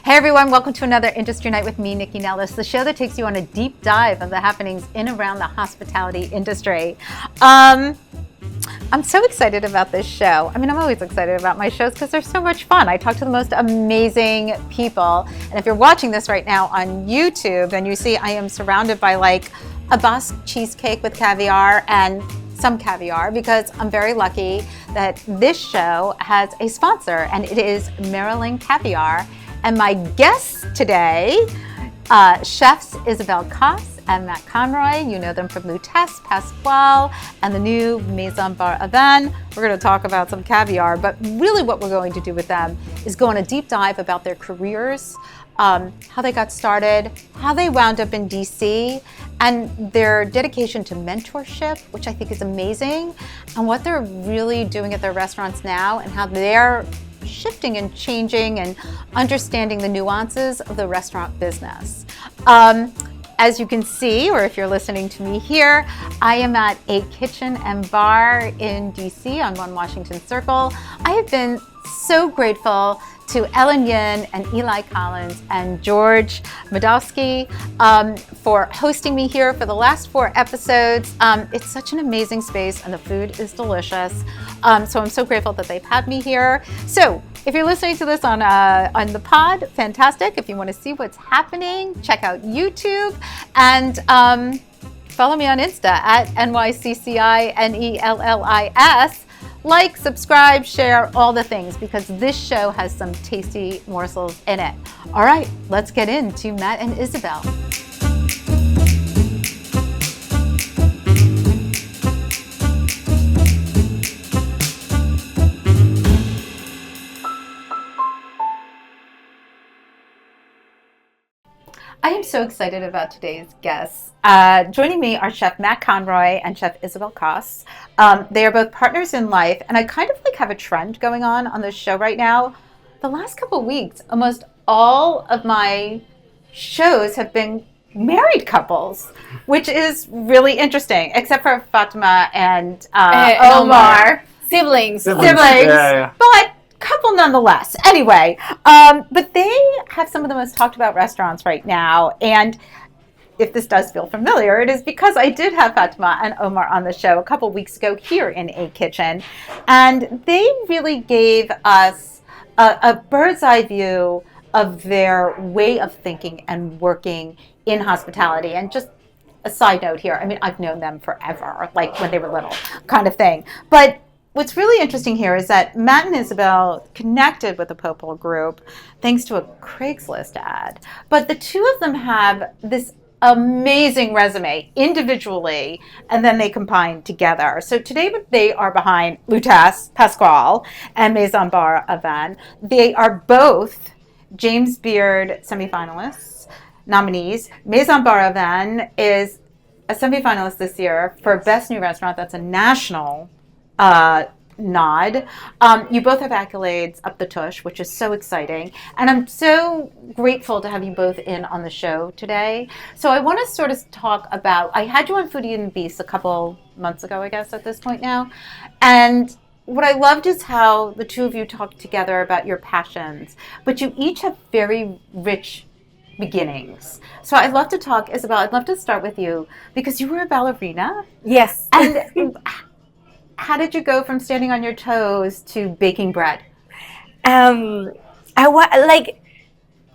Hey everyone, welcome to another Industry Night with me, Nycci Nellis, the show that takes you on a deep dive of the happenings in and around the hospitality industry. I'm so excited about this show. I mean, I'm always excited about my shows because they're so much fun. I talk to the most amazing people. And if you're watching this right now on YouTube, then you see I am surrounded by like a Basque cheesecake with caviar and some caviar, because I'm very lucky that this show has a sponsor, and it is Maryland Caviar. And my guests today, chefs Isabel Coss and Matt Conroy. You know them from Lutèce, Pascual, and the new Maison Bar. We're going to talk about some caviar, but really what we're going to do with them is go on a deep dive about their careers, how they got started, how they wound up in DC, and their dedication to mentorship, which I think is amazing, and what they're really doing at their restaurants now, and how they're shifting and changing and understanding the nuances of the restaurant business. As you can see, or if you're listening to me here, I am at a.kitchen and bar in DC on 1 Washington Circle. I have been so grateful to Ellen Yin and Eli Collins and George Madowski for hosting me here for the last 4 episodes. It's such an amazing space and the food is delicious. So I'm so grateful that they've had me here. So if you're listening to this on the pod, fantastic. If you want to see what's happening, check out YouTube and follow me on Insta at NYCCINELLIS. Like, subscribe, share, all the things, because this show has some tasty morsels in it. All right, let's get into Matt and Isabel. I am so excited about today's guests. Joining me are Chef Matt Conroy and Chef Isabel Coss. They are both partners in life, and I kind of like have a trend going on this show right now. The last couple of weeks, almost all of my shows have been married couples, which is really interesting, except for Fatima and Omar. Siblings. Yeah. But couple nonetheless. Anyway, but they have some of the most talked about restaurants right now, and if this does feel familiar, it is because I did have Fatima and Omar on the show a couple weeks ago here in a.kitchen, and they really gave us a bird's eye view of their way of thinking and working in hospitality. And just a side note here, I mean, I've known them forever, like when they were little kind of thing. But what's really interesting here is that Matt and Isabel connected with the Popal Group thanks to a Craigslist ad. But the two of them have this amazing resume individually, and then they combine together. So today they are behind Lutèce, Pascual, and Maison Bar. They are both James Beard semifinalists, nominees. Maison Bar is a semifinalist this year for Best New Restaurant. That's a national nod. You both have accolades up the tush, which is so exciting. And I'm so grateful to have you both in on the show today. So I want to sort of talk about, I had you on Foodie and the Beast a couple months ago, I guess, at this point now. And what I loved is how the two of you talked together about your passions, but you each have very rich beginnings. So I'd love to talk, Isabel, I'd love to start with you, because you were a ballerina. Yes. And how did you go from standing on your toes to baking bread?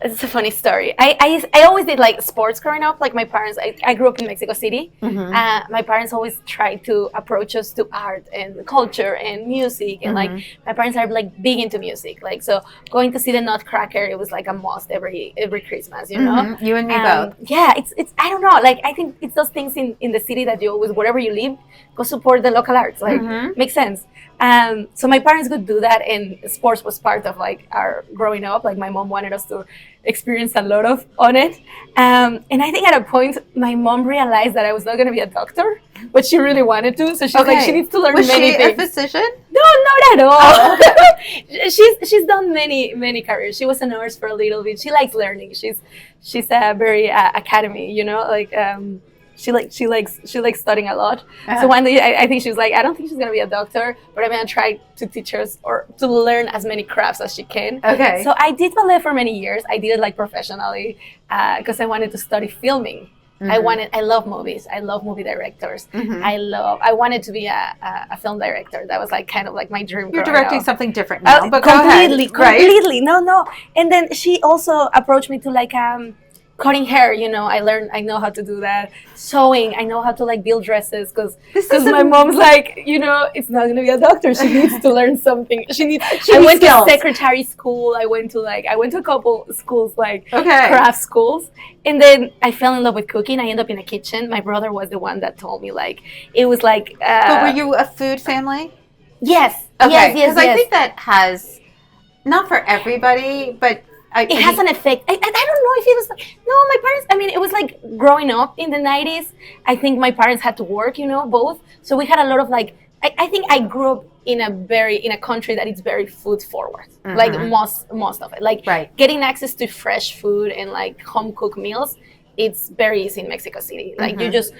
It's a funny story. I always did like sports growing up. Like my parents, I grew up in Mexico City. Mm-hmm. My parents always tried to approach us to art and culture and music. And Mm-hmm. like my parents are like big into music. Like so going to see the Nutcracker, it was like a must every Christmas, you know? Mm-hmm. You and me both. Yeah, it's I don't know. Like I think it's those things in the city that you always, wherever you live, go support the local arts. Like makes sense. So my parents could do that, and sports was part of like our growing up. Like my mom wanted us to experience a lot on it. And I think at a point my mom realized that I was not going to be a doctor, but she really wanted to. So she's like, she needs to learn many things. Was she a physician? No, not at all. Oh, okay. She's done many careers. She was a nurse for a little bit. She likes learning. She's a very academy, you know, like she likes studying a lot. So one day I think she was like, I don't think she's gonna be a doctor, but I'm gonna try to teach her or to learn as many crafts as she can. Okay. So I did ballet for many years. I did it like professionally because I wanted to study filming. I love movies. I love movie directors. I wanted to be a film director. That was like kind of like my dream. You're directing something different now, but completely. Right? No. And then she also approached me to like cutting hair. I know how to do that. Sewing, I know how to like build dresses because my mom's like, it's not gonna be a doctor. She needs to learn something. I went to secretary school. I went to a couple schools like craft schools, and then I fell in love with cooking. I ended up in a kitchen. My brother was the one that told me it was like. But were you a food family? Yes. Okay. Because I think that has not for everybody, but. It has an effect. I don't know if it was my parents. I mean, it was like growing up in the 90s. I think my parents had to work, both. So we had a lot of I think I grew up in a country that is very food forward. Like most of it. Getting access to fresh food and like home cooked meals. It's very easy in Mexico City. Like you just,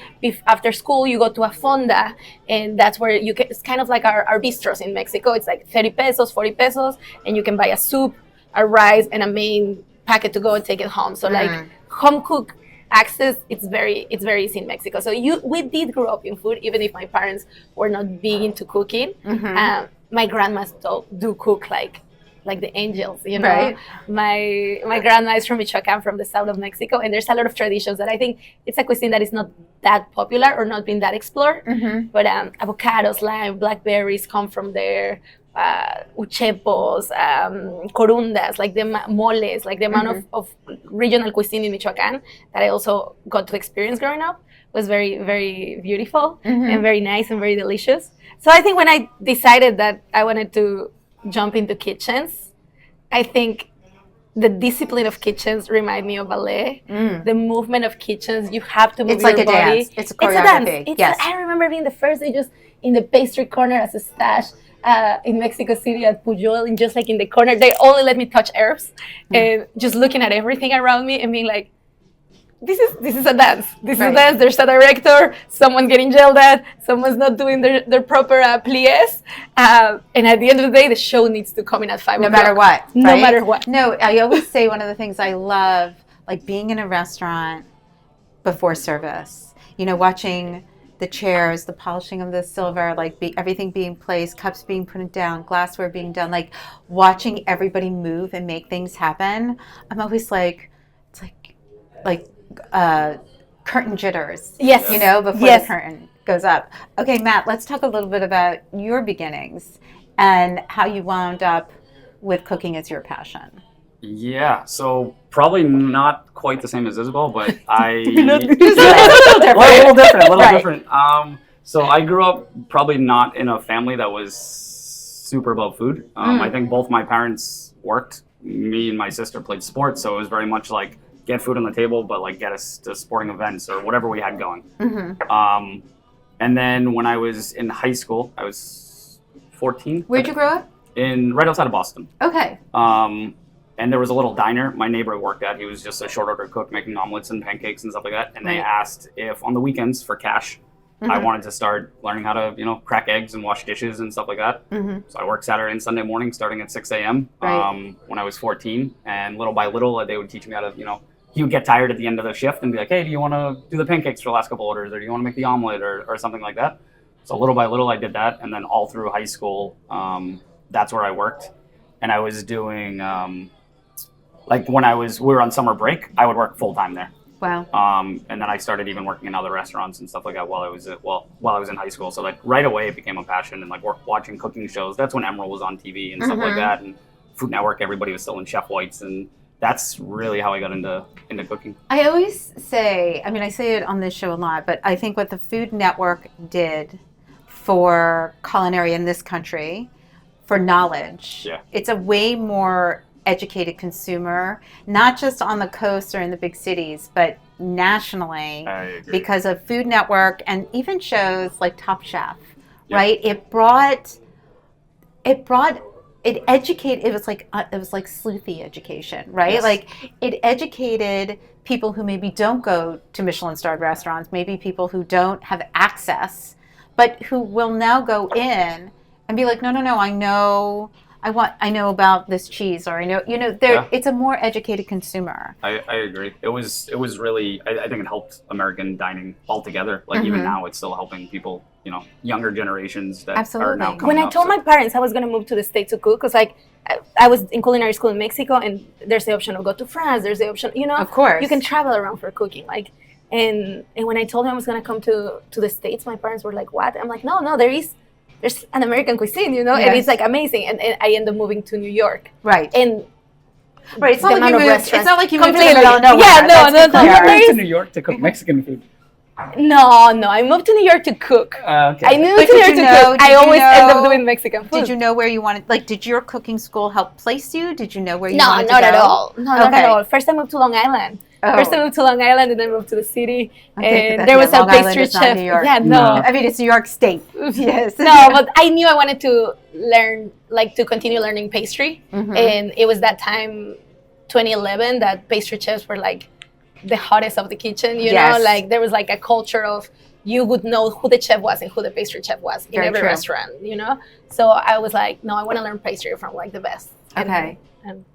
after school, you go to a fonda, and that's where it's kind of like our bistros in Mexico. It's like 30 pesos, 40 pesos, and you can buy a soup, a rice, and a main packet to go and take it home. So home cook access, it's very easy in Mexico. So we did grow up in food, even if my parents were not big into cooking. My grandmas do cook like the angels, Right. My grandma is from Michoacan, from the south of Mexico, and there's a lot of traditions that I think it's a cuisine that is not that popular or not been that explored. But avocados, lime, blackberries come from there. Uchepos, corundas, like the moles, like the amount of regional cuisine in Michoacan that I also got to experience growing up was very, very beautiful and very nice and very delicious. So I think when I decided that I wanted to jump into kitchens, I think the discipline of kitchens remind me of ballet. The movement of kitchens, you have to move your body. It's like a dance. It's a choreography. Yes. I remember being the first day just in the pastry corner as a stash. In Mexico City at Pujol, and just like in the corner, they only let me touch herbs, and just looking at everything around me and being like, this is a dance. This is a dance. There's a director, someone's getting yelled at, someone's not doing their proper pliés, and at the end of the day, the show needs to come in at 5 o'clock. No matter what. No matter what. No, I always say one of the things I love, like being in a restaurant before service, watching the chairs, the polishing of the silver, everything being placed, cups being put down, glassware being done, watching everybody move and make things happen. I'm always like, it's like curtain jitters. Yes. Before the curtain goes up. Okay, Matt, let's talk a little bit about your beginnings and how you wound up with cooking as your passion. Yeah, so probably not quite the same as Isabel, but a little different. So I grew up probably not in a family that was super about food. I think both my parents worked. Me and my sister played sports, so it was very much like get food on the table, but get us to sporting events or whatever we had going. And then when I was in high school, I was 14. Where'd you grow up? Right outside of Boston. Okay. And there was a little diner my neighbor worked at. He was just a short order cook making omelets and pancakes and stuff like that. And they asked if on the weekends for cash, I wanted to start learning how to, crack eggs and wash dishes and stuff like that. So I worked Saturday and Sunday morning starting at 6 a.m. When I was 14. And little by little, they would teach me how to, he would get tired at the end of the shift and be like, hey, do you want to do the pancakes for the last couple orders? Or do you want to make the omelet or something like that? So little by little, I did that. And then all through high school, that's where I worked. And I was doing... when we were on summer break, I would work full time there. Wow. And then I started even working in other restaurants and stuff like that while I was in high school. So right away it became a passion and watching cooking shows. That's when Emerald was on TV and stuff like that. And Food Network, everybody was still in Chef Whites, and that's really how I got into cooking. I always say, I say it on this show a lot, but I think what the Food Network did for culinary in this country, for knowledge, it's a way more educated consumer, not just on the coast or in the big cities, but nationally, because of Food Network and even shows like Top Chef, right? It brought it educated. It was like sleuthy education, right? Yes. Like it educated people who maybe don't go to Michelin-starred restaurants, maybe people who don't have access, but who will now go in and be like, no, I know about this cheese, or I know, it's a more educated consumer. I agree. It was really, I think it helped American dining altogether. Like even now it's still helping people, younger generations that are now coming When I up, told my parents I was going to move to the States to cook, because like I was in culinary school in Mexico, and there's the option of go to France, there's the option, Of course. you can travel around for cooking. Like, and when I told them I was going to come to the States, my parents were like, what? I'm like, no, there's an American cuisine, Yes. and it's like amazing. And I ended up moving to New York. Right. And right. It's not like you moved to the completely. middle of nowhere. Yeah, no. I moved to New York to cook Mexican food. No, I moved to New York to cook. Okay. I moved to New York to cook. I always end up doing Mexican food. Did you know where you wanted? Like, did your cooking school help place you? Did you know where you wanted to go? No, not at all. No, not at all. First, I moved to Long Island. Oh. First, I moved to Long Island, and then moved to the city. Okay, And there was a Long Island pastry is not chef. New York. Yeah, no. I mean, it's New York State. Yes. No, but I knew I wanted to learn, like, to continue learning pastry. And it was that time, 2011, that pastry chefs were like the hottest of the kitchen. You know, like there was like a culture of you would know who the chef was and who the pastry chef was in every restaurant. So I was like, no, I want to learn pastry from like the best. Okay. And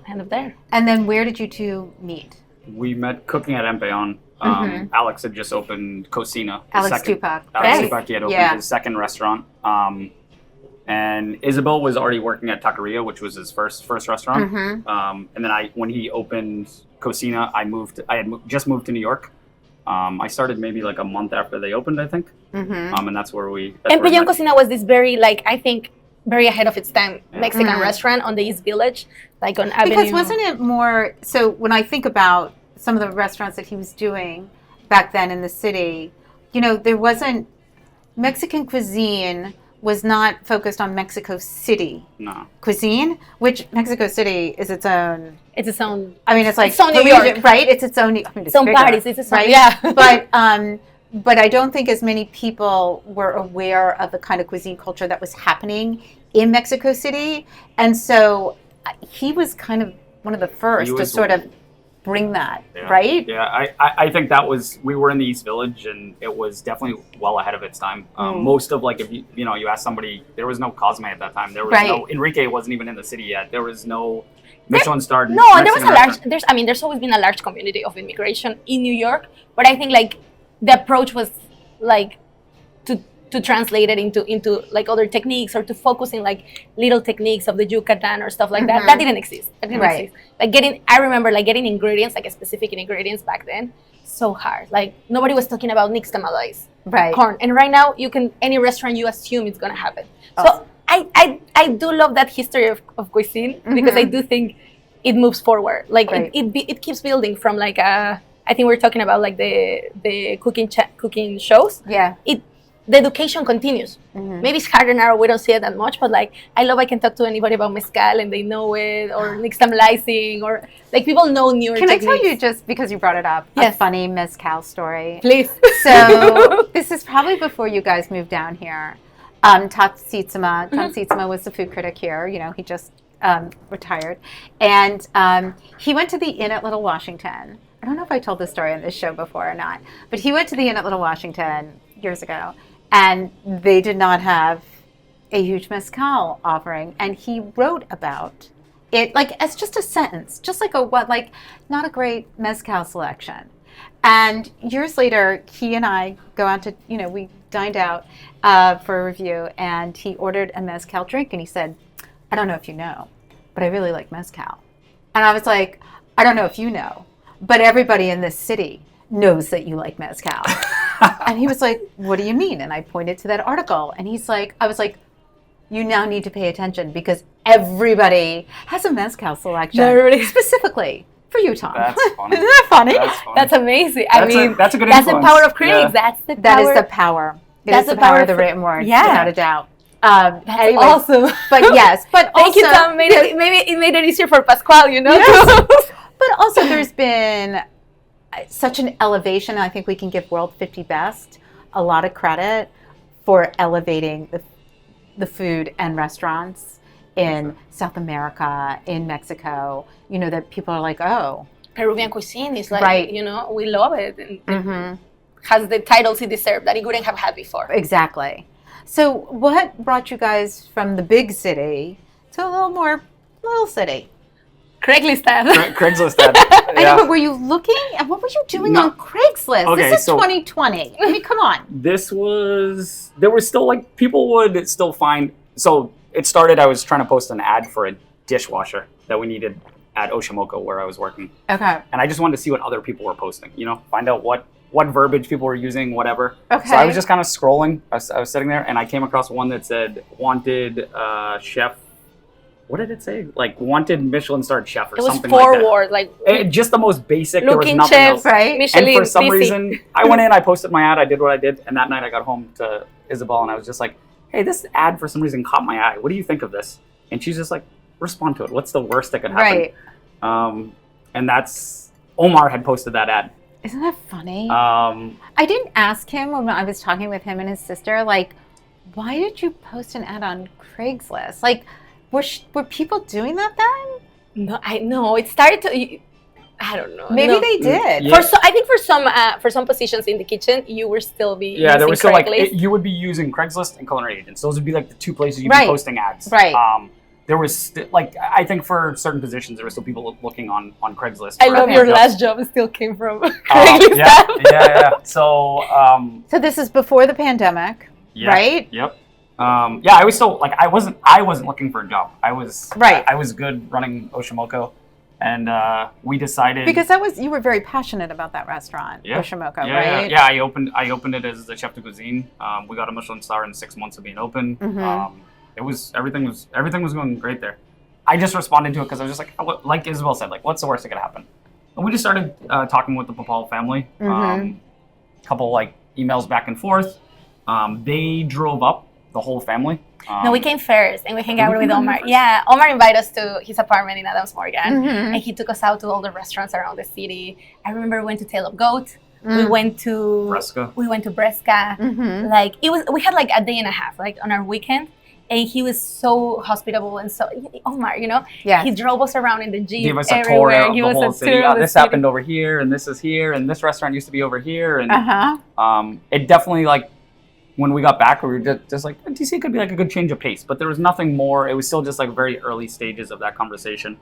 end up there. And then where did you two meet? We met cooking at Empeon. Alex had just opened Cocina. Alex Tupac. Alex Tupac had opened his second restaurant. And Isabel was already working at Taqueria, which was his first restaurant. And then when he opened Cocina, I had just moved to New York. I started maybe like a month after they opened, I think. And that's where we. Empeon Cocina was this very, like, I think, very ahead of its time Mexican restaurant on the East Village, like on Avenue. Because wasn't it more, so when I think about some of the restaurants that he was doing back then in the city, there wasn't, Mexican cuisine was not focused on Mexico City cuisine, which Mexico City is its own. It's its own. I mean, it's like its own New York, right? It's its own. I mean, it's own bigger, parties. It's its own, right? Yeah. But I don't think as many people were aware of the kind of cuisine culture that was happening in Mexico City. And so he was kind of one of the first to sort of bring that, right? Yeah, I think that was, we were in the East Village, and it was definitely well ahead of its time. Most of, like, if you ask somebody, there was no Cosme at that time. There was no, Enrique wasn't even in the city yet. There was no Michelin-starred. No, and there was there's always been a large community of immigration in New York, but I think, like, the approach was like to translate it into like other techniques, or to focus in like little techniques of the Yucatan or stuff like that. That didn't exist. Like I remember like getting ingredients, like specific ingredients back then, so hard. Like nobody was talking about nixtamalized corn, and right now any restaurant you assume it's gonna happen. So I do love that history of cuisine, because I do think it moves forward. Like it keeps building from like I think we're talking about like the cooking shows. Yeah. The education continues. Maybe it's harder now, we don't see it that much, but like I can talk to anybody about mezcal and they know it, or nixtamalizing, or like people know newer techniques. Can I tell you, just because you brought it up, a funny mezcal story? Please. So this is probably before you guys moved down here. Tatsitsima was the food critic here. He just retired. And he went to the Inn at Little Washington. I don't know if I told this story on this show before or not, but he went to the Inn at Little Washington years ago, and they did not have a huge mezcal offering. And he wrote about it, like, as just a sentence, just like not a great mezcal selection. And years later, he and I go out to, we dined out for a review, and he ordered a mezcal drink, and he said, I don't know if you know, but I really like mezcal. And I was like, I don't know if you know, but everybody in this city knows that you like mezcal. And he was like, what do you mean? And I pointed to that article, and I was like, you now need to pay attention, because everybody has a mezcal selection specifically for you, Tom. That's funny. Isn't that funny? That's funny. That's amazing. That's a good influence. That's the power of critics. Yeah. That is the power. That's the power of the written word, without a doubt. That's awesome. But yes, but thank you, Tom. Maybe it made it easier for Pascual, Yes. But also, there's been such an elevation. I think we can give World 50 Best a lot of credit for elevating the food and restaurants in South America, in Mexico, you know, that people are like, oh. Peruvian cuisine is like, Right. you know, we love it. And has the titles it deserved that it wouldn't have had before. Exactly. So what brought you guys from the big city to a little city? Craigslist ad. Craigslist ad. I know, but were you looking? And what were you doing on Craigslist? Okay, this is so 2020. I mean, come on. There was still like, people would still find, so it started, I was trying to post an ad for a dishwasher that we needed at Oshimoko where I was working. Okay. And I just wanted to see what other people were posting, you know, find out what verbiage people were using, whatever. Okay. So I was just kind of scrolling. I was sitting there and I came across one that said wanted chef. What did it say? Like wanted Michelin-starred chef or something like that. It was forward, like Just the most basic. There was looking nothing chef, else. right? Michelin, And for some busy. reason, I went in, I posted my ad, I did what I did, and that night I got home to Isabel and I was just like, hey, this ad for some reason caught my eye. What do you think of this? And she's just like, respond to it. What's the worst that could happen? Right. And that's, Omar had posted that ad. Isn't that funny? I didn't ask him when I was talking with him and his sister, like, why did you post an ad on Craigslist? Like, were people doing that then? No, I know. It started to, I don't know. Maybe No. they did. Yeah. I think for some positions in the kitchen, you were still be Yeah, there using was still like, Craigslist. you would be using Craigslist and Culinary Agents. Those would be like the two places you'd Right. be posting ads. Right. There was like, I think for certain positions, there were still people looking on Craigslist. I for love your jobs. last job still came from Craigslist. Yeah. So, So this is before the pandemic, yeah, right? Yep. Yeah, I was still like, I wasn't looking for a job. I was good running Oshimoko, and we decided Because you were very passionate about that restaurant, Oshimoko, right? Yeah. I opened it as the chef de cuisine. We got a Michelin star in 6 months of being open. Everything was going great there. I just responded to it because I was just like Isabel said, like, what's the worst that could happen? And we just started talking with the Popal family. Couple like emails back and forth. They drove up, the whole family. No, we came first and we hung out with Omar. Yeah, Omar invited us to his apartment in Adams Morgan and he took us out to all the restaurants around the city. I remember we went to Tail of Goat. We went to Bresca. Like we had like a day and a half, like on our weekend. And he was so hospitable and so Omar, you know, he drove us around in the Jeep. Gave us a everywhere. tour of the whole city. This happened over here, and this is here, and this restaurant used to be over here, and it definitely like when we got back, we were just like DC could be like a good change of pace, but there was nothing more. It was still just like very early stages of that conversation.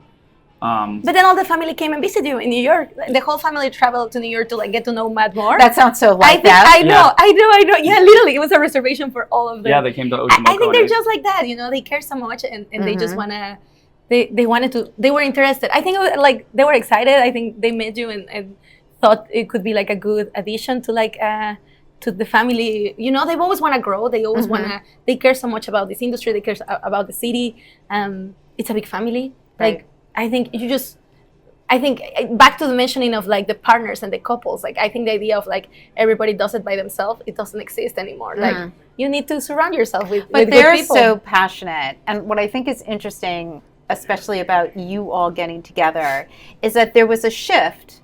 But then all the family came and visited you in New York. The whole family traveled to New York to like get to know Matt more. That sounds so like I know. Yeah, literally, it was a reservation for all of them. Yeah, they came to Oshimoko. I think they're just like that, you know. They care so much, and they just wanna. They wanted to. They were interested. I think it was, like they were excited. I think they met you and thought it could be like a good addition to like to the family. You know, they always want to grow. They always wanna. They care so much about this industry. They care about the city. It's a big family. Right. Like. I think back to the mentioning of like the partners and the couples, like I think the idea of like everybody does it by themselves, it doesn't exist anymore. Like you need to surround yourself with good people. But they're so passionate. And what I think is interesting, especially about you all getting together, is that there was a shift.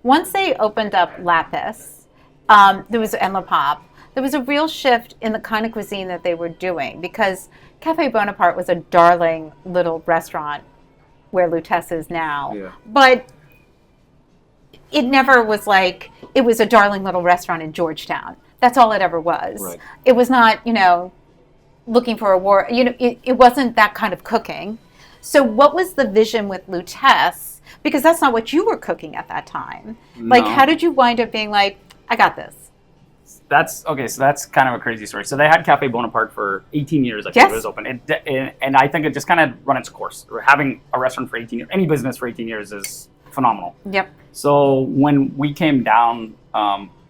Once they opened up Lapis, there was and La Pop, there was a real shift in the kind of cuisine that they were doing because Cafe Bonaparte was a darling little restaurant where Lutèce is now. Yeah. But it never was like, it was a darling little restaurant in Georgetown. That's all it ever was. Right. It was not, you know, looking for a war, you know, it wasn't that kind of cooking. So what was the vision with Lutèce? Because that's not what you were cooking at that time. No. Like, how did you wind up being like, I got this? That's okay. So that's kind of a crazy story. So they had Cafe Bonaparte for 18 years. I think it was open, and I think it just kind of run its course. Having a restaurant for 18 years, any business for 18 years is phenomenal. Yep. So when we came down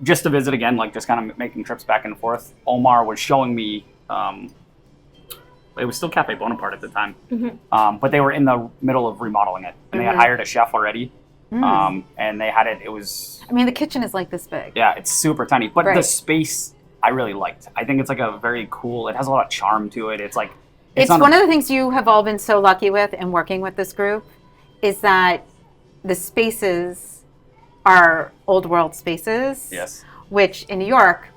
just to visit again, like just kind of making trips back and forth, Omar was showing me. It was still Cafe Bonaparte at the time, but they were in the middle of remodeling it, and they had hired a chef already. And they had it. It was. I mean, the kitchen is like this big. Yeah, it's super tiny, but the space I really liked. I think it's like a very cool. It has a lot of charm to it. It's like. It's one of the things you have all been so lucky with in working with this group, is that the spaces are old world spaces. Yes. Which in New York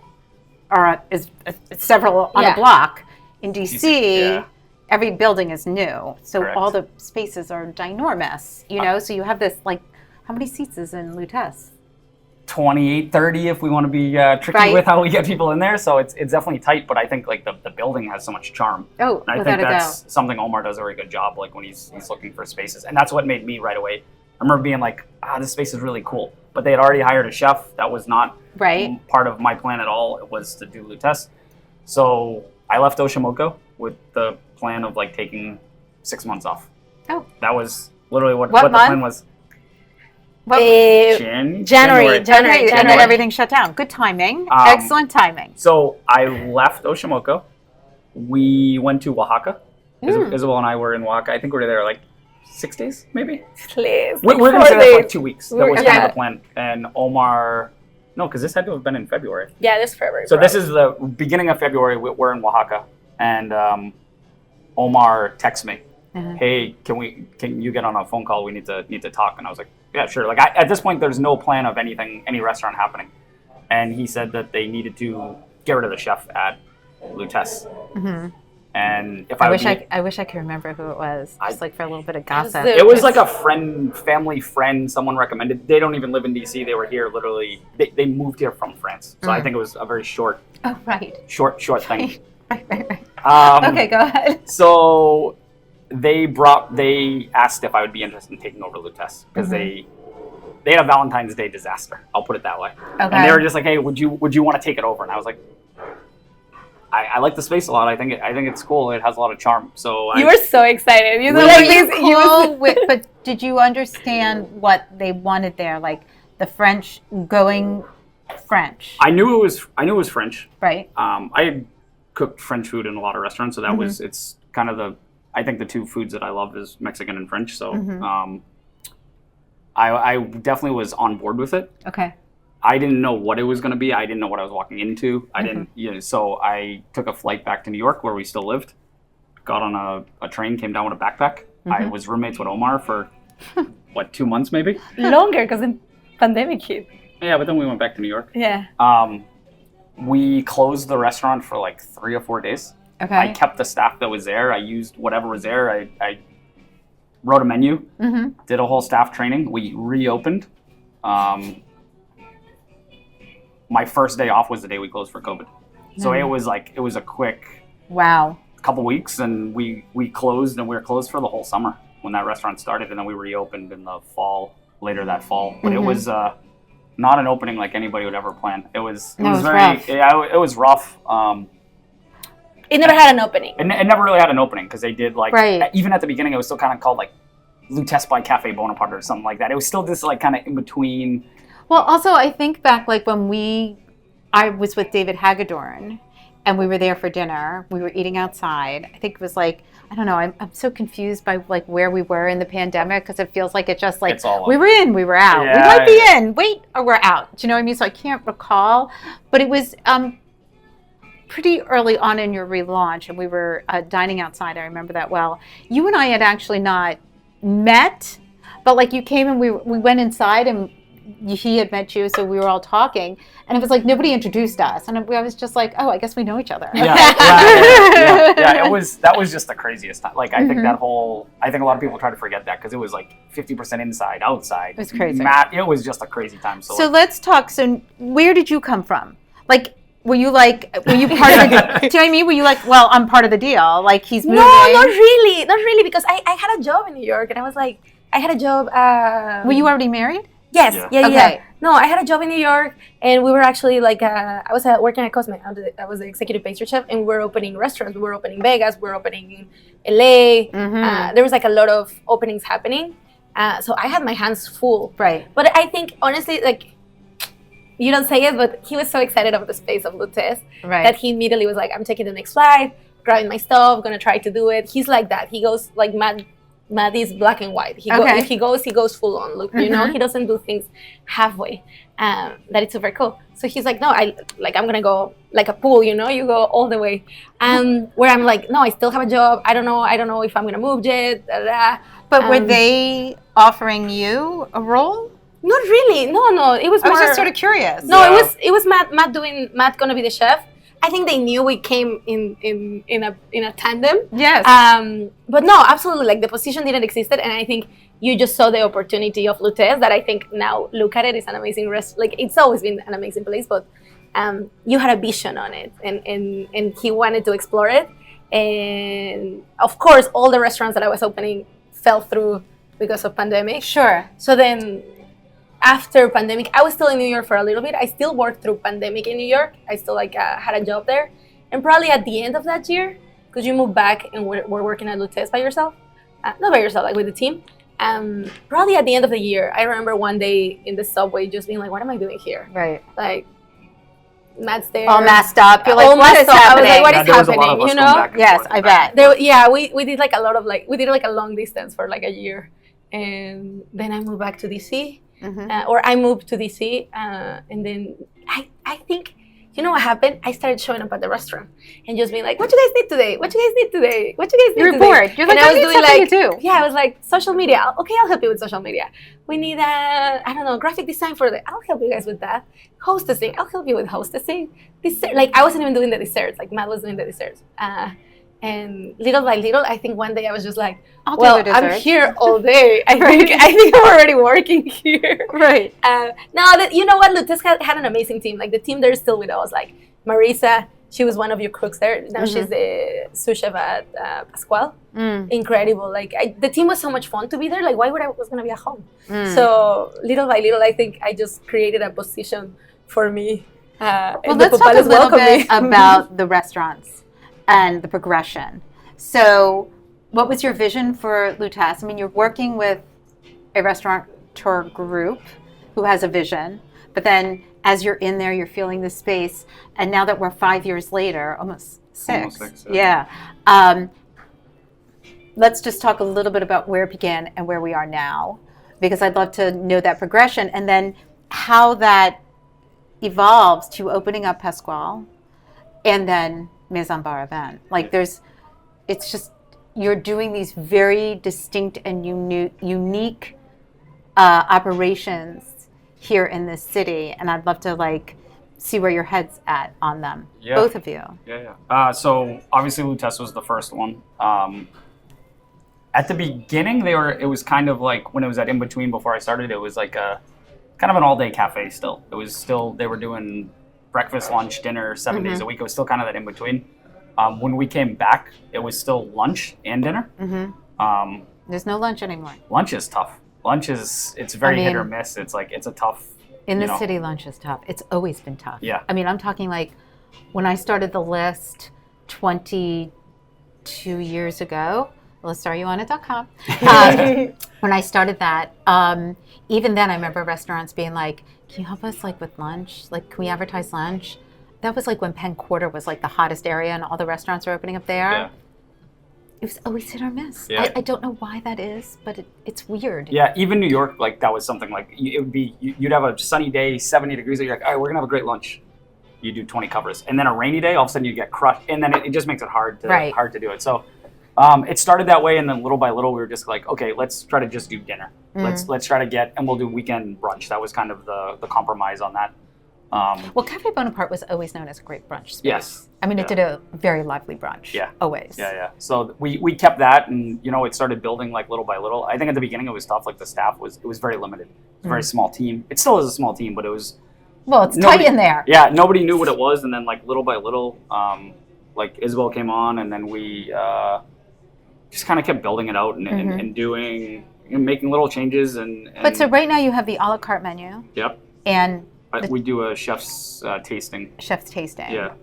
is several on a block. In DC. every building is new, so Correct. all the spaces are ginormous, you know, so you have this, like, how many seats is in Lutèce? 28, 30 if we want to be tricky Right. with how we get people in there. So it's definitely tight, but I think like the building has so much charm. Oh, And I without think a that's doubt. something Omar does a very good job, like when he's looking for spaces. And that's what made me right away. I remember being like, this space is really cool. But they had already hired a chef. That was not Right. part of my plan at all. It was to do Lutèce. So I left Oshimoko with the plan of like taking 6 months off. Oh. That was literally what What the month? plan was. What? January. Okay, and then January. everything shut down. Good timing. Um, Excellent timing. So I left Oshimoko. We went to Oaxaca. Isabel and I were in Oaxaca. I think we were there like 6 days, maybe. Please. We're going to stay there for like 2 weeks. That was kind Yeah. of the plan. And Omar, no, because this had to have been in February. Yeah, this February. So this is the beginning of February. We're in Oaxaca, and Omar texts me, "Hey, can you get on a phone call? We need to talk." And I was like, "Yeah, sure." Like at this point, there's no plan of any restaurant happening, and he said that they needed to get rid of the chef at Lutèce. And if I I wish I could remember who it was, just like for a little bit of was gossip. the- it was like a family friend, someone recommended. They don't even live in DC. They were here literally. They moved here from France. So I think it was a very short Oh, right. thing. Right. Um, Okay, go ahead. So they asked if I would be interested in taking over Lutèce because they had a Valentine's Day disaster. I'll put it that way. Okay. And they were just like, "Hey, would you want to take it over?" And I was like, I like the space a lot. I think it's cool. It has a lot of charm. So You were so excited. You We- were Were like you this. cool but did you understand what they wanted there? Like the French going French, I knew it was French. right? I had cooked French food in a lot of restaurants, so that was it's kind of I think the two foods that I love is Mexican and French. So I definitely was on board with it. Okay. I didn't know what it was going to be. I didn't know what I was walking into. I didn't, so I took a flight back to New York where we still lived, got on a train, came down with a backpack. I was roommates with Omar for, 2 months maybe? Longer because the pandemic hit. Yeah, but then we went back to New York. Yeah. We closed the restaurant for like 3 or 4 days. Okay. I kept the staff that was there. I used whatever was there. I wrote a menu, did a whole staff training. We reopened. My first day off was the day we closed for COVID. So it was a quick Wow. couple weeks, and we closed, and we were closed for the whole summer when that restaurant started, and then we reopened in the fall, later that fall. But it was not an opening like anybody would ever plan. It was very rough. Yeah, it was rough. It never had an opening. It never really had an opening because they did like Right. even at the beginning it was still kind of called like Lutèce by Cafe Bonaparte or something like that. It was still this like kind of in between. Well, also I think back like when I was with David Hagedorn and we were there for dinner. We were eating outside. I think it was like, I don't know, I'm so confused by like where we were in the pandemic because it feels like it just like It's all we were in, we were out. Yeah, we might be in, wait, or we're out. Do you know what I mean? So I can't recall, but it was pretty early on in your relaunch and we were dining outside. I remember that well. You and I had actually not met, but like you came and we went inside and he had met you, so we were all talking, and it was like nobody introduced us, and I was just like, oh, I guess we know each other. Yeah. That was just the craziest time. Like I think I think a lot of people try to forget that because it was like 50% inside, outside. It was crazy. It was just a crazy time. So let's talk. So where did you come from? Like, were you part of the, do you know what I mean? Were you like, well, I'm part of the deal. Like he's moving. No, not really, because I had a job in New York, and I was like, I had a job. Were you already married? Yes, Yeah. yeah. No, I had a job in New York, and we were actually like, I was working at Cosme. I was the executive pastry chef, and we were opening restaurants. We were opening Vegas, we were opening LA. There was like a lot of openings happening. So I had my hands full. Right. But I think, honestly, like, you don't say it, but he was so excited about the space of Lutèce that he immediately was like, I'm taking the next flight, grabbing my stuff, gonna try to do it. He's like that. He goes like Matt is black and white. If he goes full on. Look, you know, he doesn't do things halfway. That it's super cool. So he's like, no, I'm gonna go like a pool. You know, you go all the way. Where I'm like, no, I still have a job. I don't know if I'm gonna move yet. But were they offering you a role? Not really. No. It was I was more, just sort of curious. No, it was Matt gonna be the chef. I think they knew we came in a tandem. Yes. But no, absolutely. Like the position didn't exist, and I think you just saw the opportunity of Lutèce. That I think now look at it, it's an amazing Like it's always been an amazing place, but you had a vision on it, and he wanted to explore it. And of course, all the restaurants that I was opening fell through because of pandemic. Sure. So then, after pandemic, I was still in New York for a little bit. I still worked through pandemic in New York. I still had a job there. And probably at the end of that year, because you move back and we're working at Lutèce by yourself, not by yourself, like with the team. Probably at the end of the year, I remember one day in the subway just being like, what am I doing here? Right. Like, Matt's there. All masked up. You're like, all what is masked up. happening? I was like, what is there was a lot of happening? us You going know? back and Yes, forth I and back bet. and forth. We did like a lot of we did like a long distance for like a year. And then I moved back to DC. Or I moved to DC, and then I think, you know what happened? I started showing up at the restaurant and just being like, what you guys need today? What you guys need today? What you guys need You're today? bored. You're like, and I need something to do. Yeah, I was like, social media. Okay, I'll help you with social media. We need I don't know, graphic design for I'll help you guys with that. Hostessing, I'll help you with hostessing. Dessert, like I wasn't even doing the desserts. Like Matt was doing the desserts. And little by little, I think one day I was just like, I'm here all day. I think I'm already working here. Right. You know what? Lutèce had an amazing team. Like the team there is still with us. Like Marisa, she was one of your cooks there. Now she's the sous chef at Pascual. Incredible. Like the team was so much fun to be there. Like why would I was gonna be at home? So little by little, I think I just created a position for me. Well, let's talk a little bit about the restaurants and the progression. So what was your vision for Lutèce? I mean, you're working with a restaurateur group who has a vision, but then as you're in there, you're feeling the space. And now that we're 5 years later, almost six. Yeah. Let's just talk a little bit about where it began and where we are now, because I'd love to know that progression and then how that evolves to opening up Pascual and then Maison Bar event. Like it's just, you're doing these very distinct and unique operations here in this city, and I'd love to see where your head's at on them. Yeah. Both of you. Yeah. So obviously Lutèce was the first one. At the beginning, it was kind of like when it was at In Between before I started, it was like a kind of an all-day cafe still. It was still, they were doing breakfast, lunch, dinner, 7 days a week. It was still kind of that in between. When we came back, it was still lunch and dinner. There's no lunch anymore. Lunch is tough. It's very hit or miss. It's a tough. In the city, lunch is tough. It's always been tough. Yeah. I mean, I'm talking like when I started the list 22 years ago, listaryouonit.com. When I started that, even then I remember restaurants being like, can you help us with lunch? Can we advertise lunch? That was when Penn Quarter was the hottest area and all the restaurants were opening up there. Yeah. It was always hit or miss. Yeah. I don't know why that is, but it's weird. Yeah, even New York, that was something it would be, you'd have a sunny day, 70 degrees, and you're like, all right, we're gonna have a great lunch. You do 20 covers. And then a rainy day, all of a sudden you get crushed. And then it just makes it hard to do it. So it started that way, and then little by little we were just like, okay, let's try to just do dinner. Let's try to and we'll do weekend brunch. That was kind of the compromise on that. Well, Cafe Bonaparte was always known as a great brunch space. Yes. I mean, it did a very lively brunch. Yeah. Always. Yeah. So we kept that, and it started building little by little. I think at the beginning it was tough. The staff was very limited. It was a very small team. It still is a small team, but it was. Well, it's tight in there. Yeah, nobody knew what it was, and then little by little, Isabel came on, and then we just kind of kept building it out and doing, making little changes and. But so right now you have the a la carte menu. Yep. And. We do a chef's tasting. Chef's tasting. Yeah.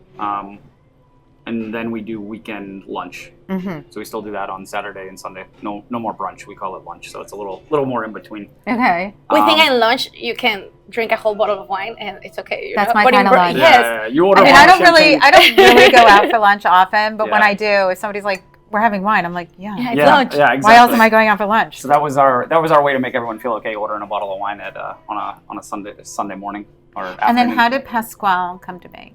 And then we do weekend lunch. So we still do that on Saturday and Sunday. No more brunch. We call it lunch. So it's a little more in between. Okay. We think at lunch you can drink a whole bottle of wine and it's okay. That's my kind of lunch. Yes. Yeah, you order. I don't really go out for lunch often, but when I do, if somebody's like, we're having wine, I'm like, yeah, it's lunch. Yeah, exactly. Why else am I going out for lunch? So that was our way to make everyone feel okay, ordering a bottle of wine on a Sunday morning or afternoon. And then how did Pascual come to be?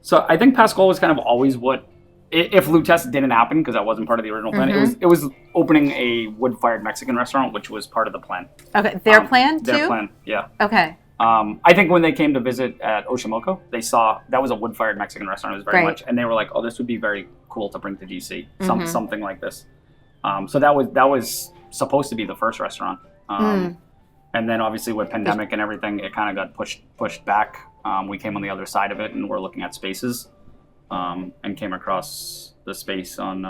So I think Pascual was kind of always if Lutèce didn't happen, because that wasn't part of the original plan, it was opening a wood-fired Mexican restaurant, which was part of the plan. Okay, their plan too? Their plan, yeah. Okay. I think when they came to visit at Oshimoko, they saw that was a wood-fired Mexican restaurant. It was very much, and they were like, "Oh, this would be very cool to bring to DC, something like this." So that was supposed to be the first restaurant, and then obviously with pandemic and everything, it kind of got pushed back. We came on the other side of it, and we're looking at spaces, and came across the space on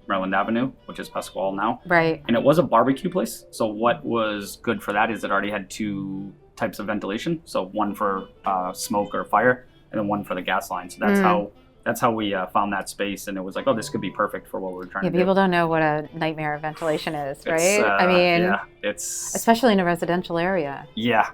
Maryland Avenue, which is Pascual now. Right. And it was a barbecue place. So what was good for that is it already had 2 types of ventilation. So one for smoke or fire, and then one for the gas line. So that's how we found that space, and it was like, oh, this could be perfect for what we're trying to do. People don't know what a nightmare of ventilation is, right? It's especially in a residential area. Yeah.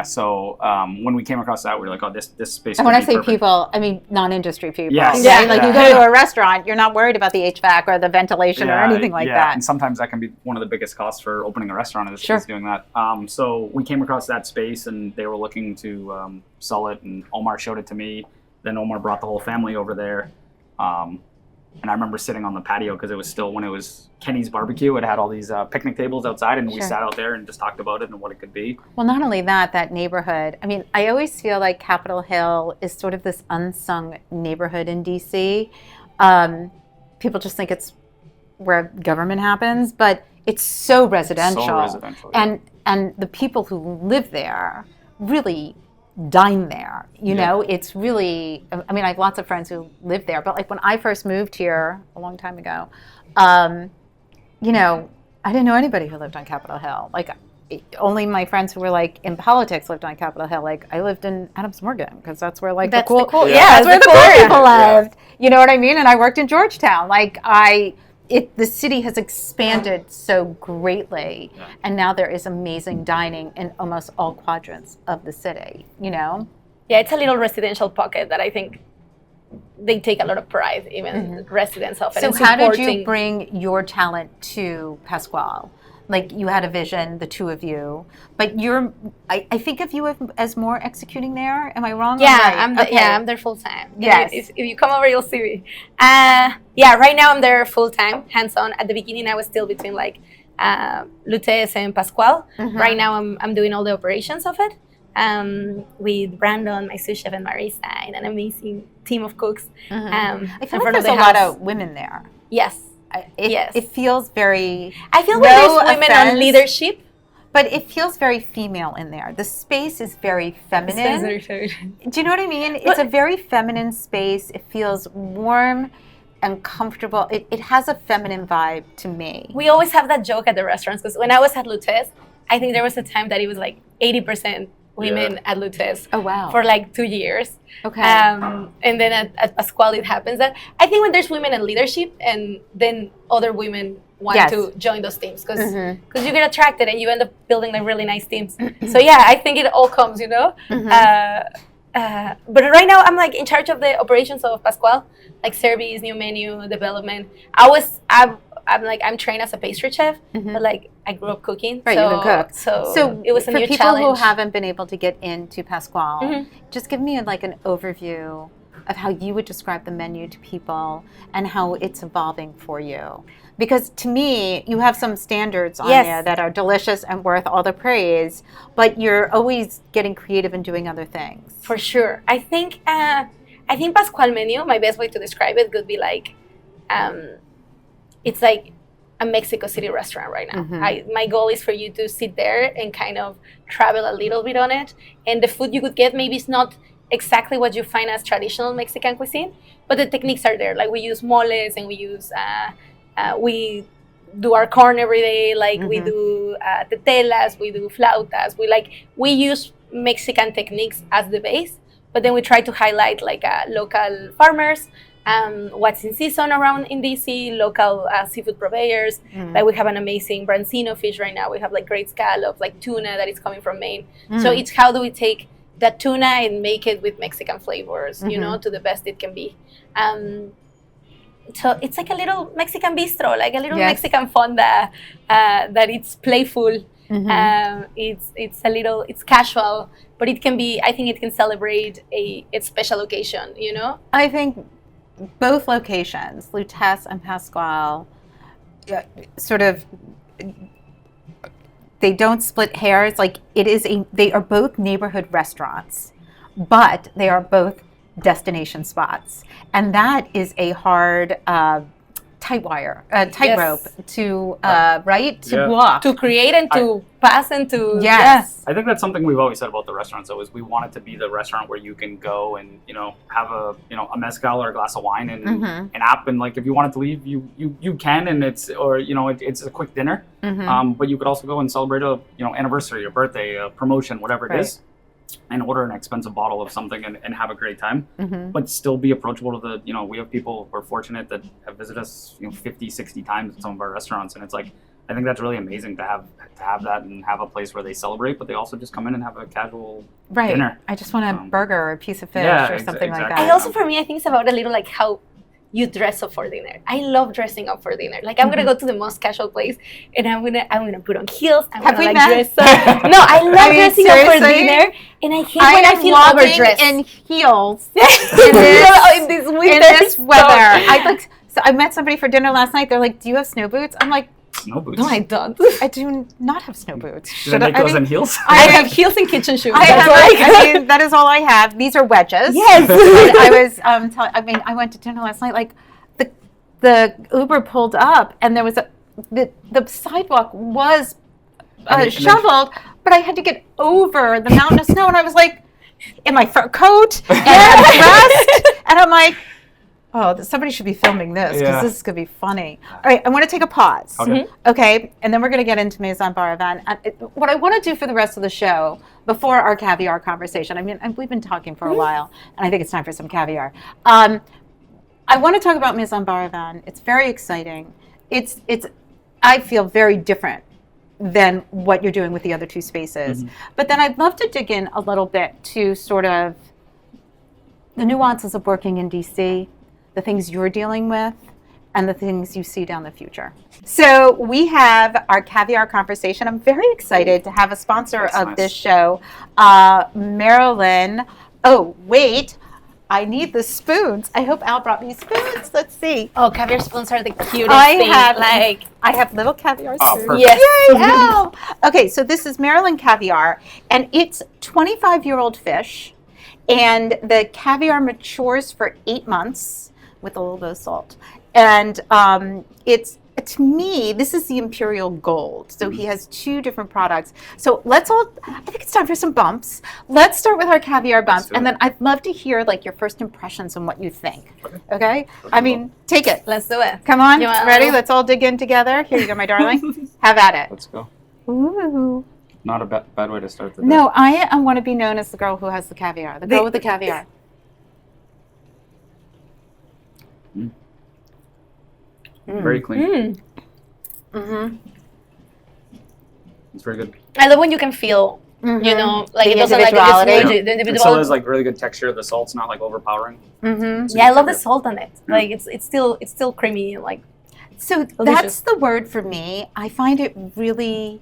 So when we came across that, we were like, oh, this space. And when I say perfect. people, I mean non-industry people. Yes. Right? Like you go to a restaurant, you're not worried about the HVAC or the ventilation or anything like that. And sometimes that can be one of the biggest costs for opening a restaurant is doing that. So we came across that space, and they were looking to sell it, and Omar showed it to me. Then Omar brought the whole family over there. And I remember sitting on the patio because it was still when it was Kenny's barbecue. It had all these picnic tables outside, and we sat out there and just talked about it and what it could be. Well, not only that neighborhood. I mean, I always feel like Capitol Hill is sort of this unsung neighborhood in DC. People just think it's where government happens, but it's so residential. And the people who live there really dine there, you know. It's really, I mean, I have lots of friends who live there, but like when I first moved here a long time ago, you know, I didn't know anybody who lived on Capitol Hill. Like only my friends who were like in politics lived on Capitol Hill. Like I lived in Adams Morgan because that's where like that's the cool people lived. You know what I mean? And I worked in Georgetown. Like the city has expanded so greatly, and now there is amazing dining in almost all quadrants of the city, you know? Yeah, it's a little residential pocket that I think they take a lot of pride, even residents of it. So how did you bring your talent to Pascual? Like you had a vision, the two of you, but I think of you as more executing there. Am I wrong? Yeah, I'm there full time. Yes. If you come over, you'll see me. Right now I'm there full time, hands on. At the beginning, I was still between like Lutèce and Pascual. Right now, I'm doing all the operations of it with Brandon, my sous chef, and Marisa, and an amazing team of cooks. I feel like there's a lot of women there. Yes. It feels very. I feel like there's women on leadership, but it feels very female in there. The space is very feminine. Do you know what I mean? It's a very feminine space. It feels warm and comfortable. It has a feminine vibe to me. We always have that joke at the restaurants because when I was at Lutèce, I think there was a time that it was like 80% women at Lutèce. Oh, wow. For like 2 years. Okay. And then at Pascual, it happens that I think when there's women in leadership and then other women want to join those teams because you get attracted and you end up building like really nice teams. So yeah, I think it all comes, you know. But right now I'm like in charge of the operations of Pascual, like service, new menu, development. I'm trained as a pastry chef, but like I grew up cooking. Right, you can cook. So it was a new challenge. For people who haven't been able to get into Pascual, just give me like an overview of how you would describe the menu to people and how it's evolving for you. Because to me, you have some standards on there that are delicious and worth all the praise, but you're always getting creative and doing other things. For sure. I think Pascual menu, my best way to describe it would be like, it's like a Mexico City restaurant right now. My goal is for you to sit there and kind of travel a little bit on it. And the food you could get maybe is not exactly what you find as traditional Mexican cuisine, but the techniques are there. Like we use moles and we use, we do our corn every day. Like we do tetelas, we do flautas. We use Mexican techniques as the base, but then we try to highlight like local farmers, what's in season around in DC, local seafood purveyors. Like we have an amazing branzino fish right now. We have like great scallops, like tuna that is coming from Maine. So it's how do we take that tuna and make it with Mexican flavors, you know, to the best it can be. So it's like a little Mexican bistro, like a little Mexican fonda that it's playful. It's casual, but it can be, I think it can celebrate a special occasion, you know? I think both locations, Lutèce and Pascual, sort of they don't split hairs. Like they are both neighborhood restaurants, but they are both destination spots, and that is a hard tightrope to walk, to create and to pass and to yes. I think that's something we've always said about the restaurants. Though, is we want it to be the restaurant where you can go and have a mezcal or a glass of wine and an app, and like if you wanted to leave, you can, and it's a quick dinner. But you could also go and celebrate a anniversary, a birthday, a promotion, whatever it is, and order an expensive bottle of something and have a great time, but still be approachable to the, we have people who are fortunate that have visited us, 50, 60 times at some of our restaurants. And it's like, I think that's really amazing to have that and have a place where they celebrate, but they also just come in and have a casual dinner. I just want a burger or a piece of fish or something like that. I also, for me, I think it's about a little like how you dress up for dinner. I love dressing up for dinner. Like I'm gonna go to the most casual place, and I'm gonna put on heels. I'm Have gonna we dress up. No, I love dressing up for dinner, and I hate when I feel overdressed in heels in this weather. So I met somebody for dinner last night. They're like, "Do you have snow boots?" I'm like, "Snow boots? No, I don't. I do not have snow boots." Should I make those in heels? I have heels and kitchen shoes. That is all I have. These are wedges. Yes. I went to dinner last night. Like the Uber pulled up, and there was the sidewalk was shoveled, but I had to get over the mountain of snow, and I was like, in my fur coat and dressed, and I'm like, oh, somebody should be filming this because this is going to be funny. All right, I want to take a pause. Okay, and then we're going to get into Maison Bar event. What I want to do for the rest of the show, before our caviar conversation, we've been talking for a while, and I think it's time for some caviar. I want to talk about Maison Bar event. It's very exciting. It's I feel very different than what you're doing with the other two spaces. But then I'd love to dig in a little bit to sort of the nuances of working in DC, the things you're dealing with, and the things you see down the future. So we have our caviar conversation. I'm very excited to have a sponsor of this show, Marilyn. Oh, wait. I need the spoons. I hope Al brought me spoons. Let's see. Oh, caviar spoons are the cutest thing. I have little caviar spoons. Perfect. Yes. Yay, Al. Okay, so this is Maryland caviar, and it's 25-year-old fish, and the caviar matures for 8 months with a little bit of salt. And to me, this is the Imperial Gold. So he has two different products. So I think it's time for some bumps. Let's start with our caviar bumps. And then I'd love to hear like your first impressions and what you think. Okay? Take it. Let's do it. Come on. Ready? Let's all dig in together. Here you go, my darling. Have at it. Let's go. Ooh. Not a bad way to start the day. No, I want to be known as the girl who has the caviar. The girl with the caviar. Very clean. It's very good. I love when you can feel, like the it doesn't individuality. the individual. It still has like really good texture. The salt's not like overpowering. Yeah, I love the salt on it. Like it's still creamy and like. So delicious. That's the word for me. I find it really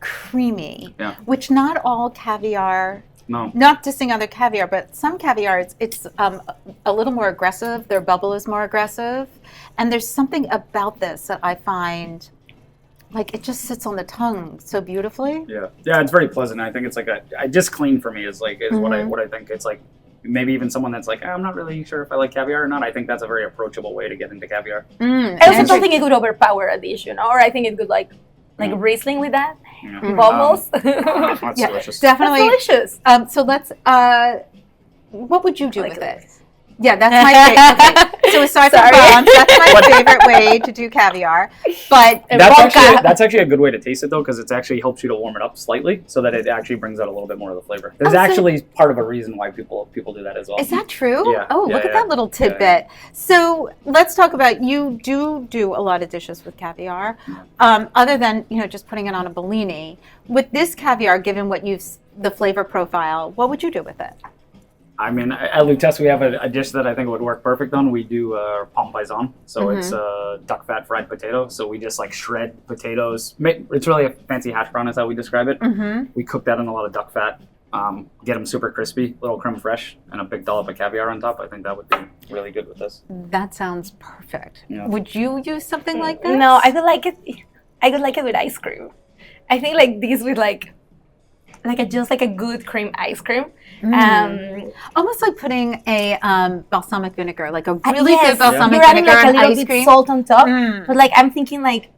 creamy, which not all caviar. No. Not dissing other caviar, but some caviar, it's a little more aggressive. Their bubble is more aggressive. And there's something about this that I find, like, it just sits on the tongue so beautifully. Yeah, it's very pleasant. I think it's like just clean for me is what I think. It's like maybe even someone that's like, I'm not really sure if I like caviar or not. I think that's a very approachable way to get into caviar. I also don't think it could overpower a dish, or I think it could like Riesling with that. Bubbles. That's delicious. Definitely. That's delicious. So let's, what would you do with it? Yeah, that's my favorite. Okay. So aside from bumps, that's my favorite way to do caviar. But that's actually a good way to taste it though, because it actually helps you to warm it up slightly, so that it actually brings out a little bit more of the flavor. There's actually part of a reason why people do that as well. Is that true? Yeah. Oh, look at that little tidbit. Yeah. So let's talk about, you do a lot of dishes with caviar, other than just putting it on a Bellini. With this caviar, given the flavor profile, what would you do with it? I mean, at Lutèce, we have a dish that I think would work perfect on. We do pomme paysan, so it's duck fat fried potato. So we just like shred potatoes. It's really a fancy hash brown is how we describe it. We cook that in a lot of duck fat, get them super crispy, little creme fraiche, and a big dollop of caviar on top. I think that would be really good with this. That sounds perfect. Yeah. Would you use something like that? No, I could like it with ice cream. I think like this with like a good cream ice cream. Almost like putting a balsamic vinegar, like a really yes, good balsamic you're adding vinegar like a and little ice bit cream. salt on top. But like I'm thinking like,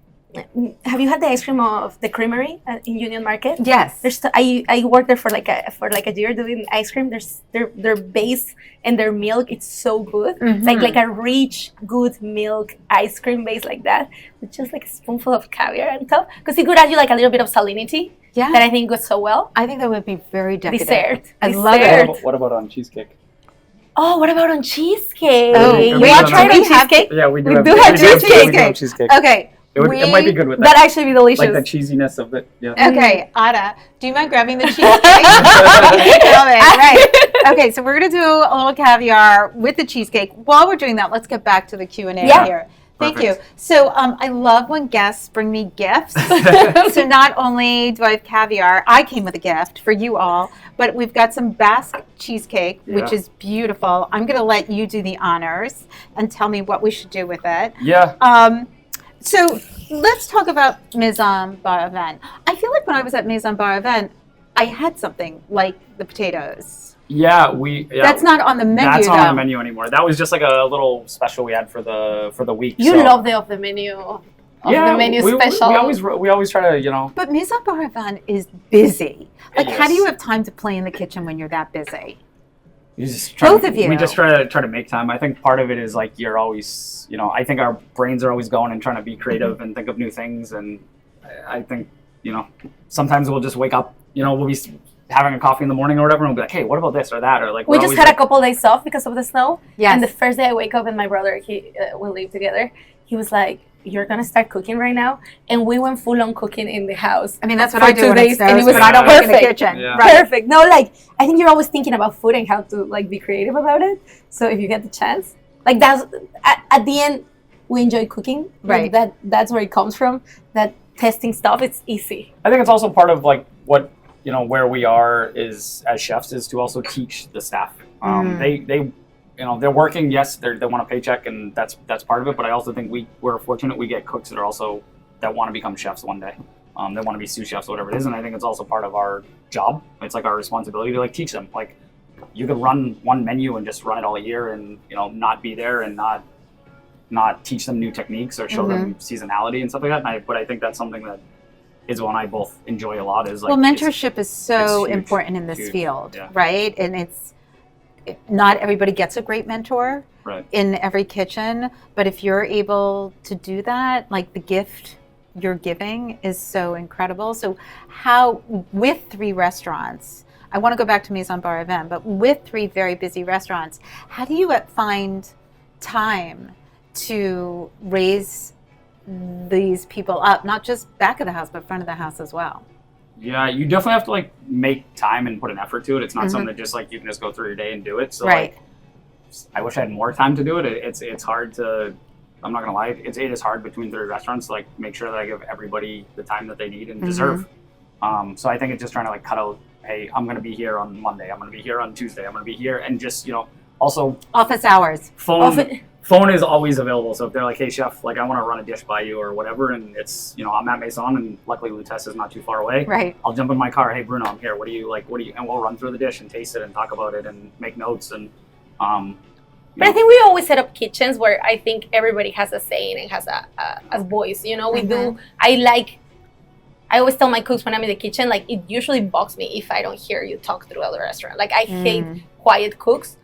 have you had the ice cream of the Creamery in Union Market? Yes. I worked there for like a year doing ice cream. Their base and their milk, it's so good. It's like a rich, good milk ice cream base like that, with just like a spoonful of caviar on top. Because it could add you like a little bit of salinity. Yeah. That I think goes so well. I think that would be very decadent. Dessert. I love it. What about on cheesecake? Oh, what about on cheesecake? Oh, You wait, want to try it do on we have- cheesecake? Yeah, we do. We have, do have cheesecake. cheesecake. Okay. It might be good with That'd that. actually be delicious. Like the cheesiness of it. Yeah. Okay, Ada, do you mind grabbing the cheesecake? Love it. Right. Okay, so we're going to do a little caviar with the cheesecake. While we're doing that, let's get back to the Q&A here. Thank you. So I love when guests bring me gifts. So not only do I have caviar, I came with a gift for you all, but we've got some Basque cheesecake, which is beautiful. I'm going to let you do the honors and tell me what we should do with it. Yeah. So let's talk about Maison Bar event. I feel like when I was at Maison Bar event, I had something like the potatoes. Yeah, That's not on the menu. That's not though. on the menu anymore. That was just like a little special we had for the week. You love the off the menu. Special. We always try to, But Maison Bar event is busy. Like, how do Yes. you have time to play in the kitchen when you're that busy? Both of you. We just try to make time. I think part of it is like you're always, I think our brains are always going and trying to be creative and think of new things. And I think, sometimes we'll just wake up, we'll be having a coffee in the morning or whatever, and we'll be like, hey, what about this or that? Or like we just had a couple days off because of the snow. Yes. And the first day I wake up and my brother, we live together, he was like, you're going to start cooking right now? And we went full on cooking in the house. I mean, that's what for I do 2 when days, it snows, and it was but I don't work in the perfect. kitchen. Yeah. Right. Perfect. No, like, I think you're always thinking about food and how to like be creative about it. So if you get the chance, like that's, at the end, we enjoy cooking. Right. Like that's where it comes from. That testing stuff, it's easy. I think it's also part of like what, where we are is as chefs is to also teach the staff. They they're working. Yes, they want a paycheck, and that's part of it. But I also think we're fortunate we get cooks that want to become chefs one day. They want to be sous chefs, whatever it is. And I think it's also part of our job. It's like our responsibility to like teach them. Like you could run one menu and just run it all year, and not be there and not teach them new techniques or show them seasonality and stuff like that. But I think that's something that Isabel and I both enjoy a lot. Is like mentorship is so huge, important in this field, yeah. right? And not everybody gets a great mentor in every kitchen, but if you're able to do that, like the gift you're giving is so incredible. So how, with 3 restaurants, I want to go back to Maison Bar event, but with 3 very busy restaurants, how do you find time to raise these people up, not just back of the house, but front of the house as well? Yeah, you definitely have to like make time and put an effort to it. It's not something that just like you can just go through your day and do it. So like, I wish I had more time to do it. It's hard to. I'm not gonna lie. It is hard between 3 restaurants to like make sure that I give everybody the time that they need and deserve. So I think it's just trying to like cut out. Hey, I'm gonna be here on Monday. I'm gonna be here on Tuesday. I'm gonna be here, and just also office hours. Phone is always available. So if they're like, hey chef, like I want to run a dish by you or whatever, and it's I'm at Maison and luckily Lutèce is not too far away. Right. I'll jump in my car. Hey Bruno, I'm here. What do you and we'll run through the dish and taste it and talk about it and make notes and But I think we always set up kitchens where I think everybody has a saying and has a voice. We do. I always tell my cooks when I'm in the kitchen, like it usually bugs me if I don't hear you talk throughout the restaurant. Like I hate quiet cooks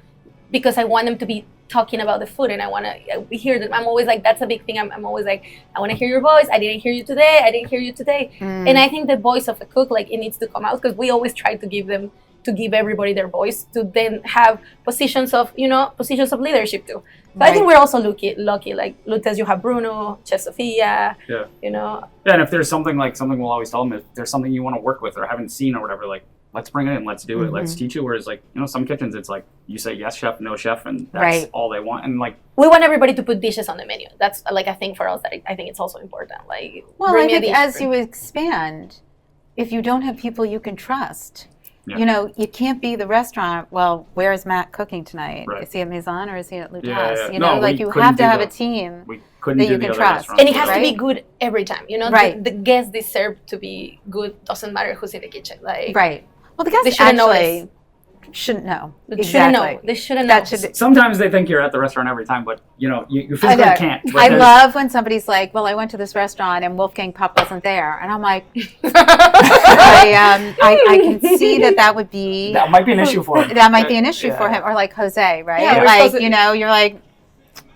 because I want them to be talking about the food and I want to hear them. I'm always like, that's a big thing. I'm always like, I want to hear your voice. I didn't hear you today. I didn't hear you today. And I think the voice of a cook, like it needs to come out because we always try to give everybody their voice to then have positions of leadership too. So I think we're also lucky. Like Lutèce, you have Bruno, Chef Sophia. Yeah. Yeah, and if there's something we'll always tell them, if there's something you want to work with or haven't seen or whatever, like let's bring it in, let's do it, let's teach it. Whereas like some kitchens, it's like you say yes chef, no chef, and that's all they want. And like we want everybody to put dishes on the menu. That's like a thing for us that I think it's also important. Like I think as you expand, if you don't have people you can trust, Yeah. You know, you can't be the restaurant. Well, where is Matt cooking tonight? Right. Is he at Maison or is he at Lutèce? Yeah. You know, No, like we you couldn't have to do have the- a team We couldn't that do you the can other trust. restaurants. And it has to be Right? good every time. You know, Right. the guests deserve to be good. Doesn't matter who's in the kitchen. Like, Right. Well, the They guests shouldn't know actually shouldn't know. they shouldn't know. They shouldn't know. That should. Sometimes they think you're at the restaurant every time, but you know, you I physically know. can't. But I there's- love when somebody's like, "Well, I went to this restaurant and Wolfgang Puck wasn't there," and I'm like, I can see that would be that might be an issue for him. that might be an issue Yeah. for him, or like Jose, right? Yeah, we're Like supposed to- you know, you're like,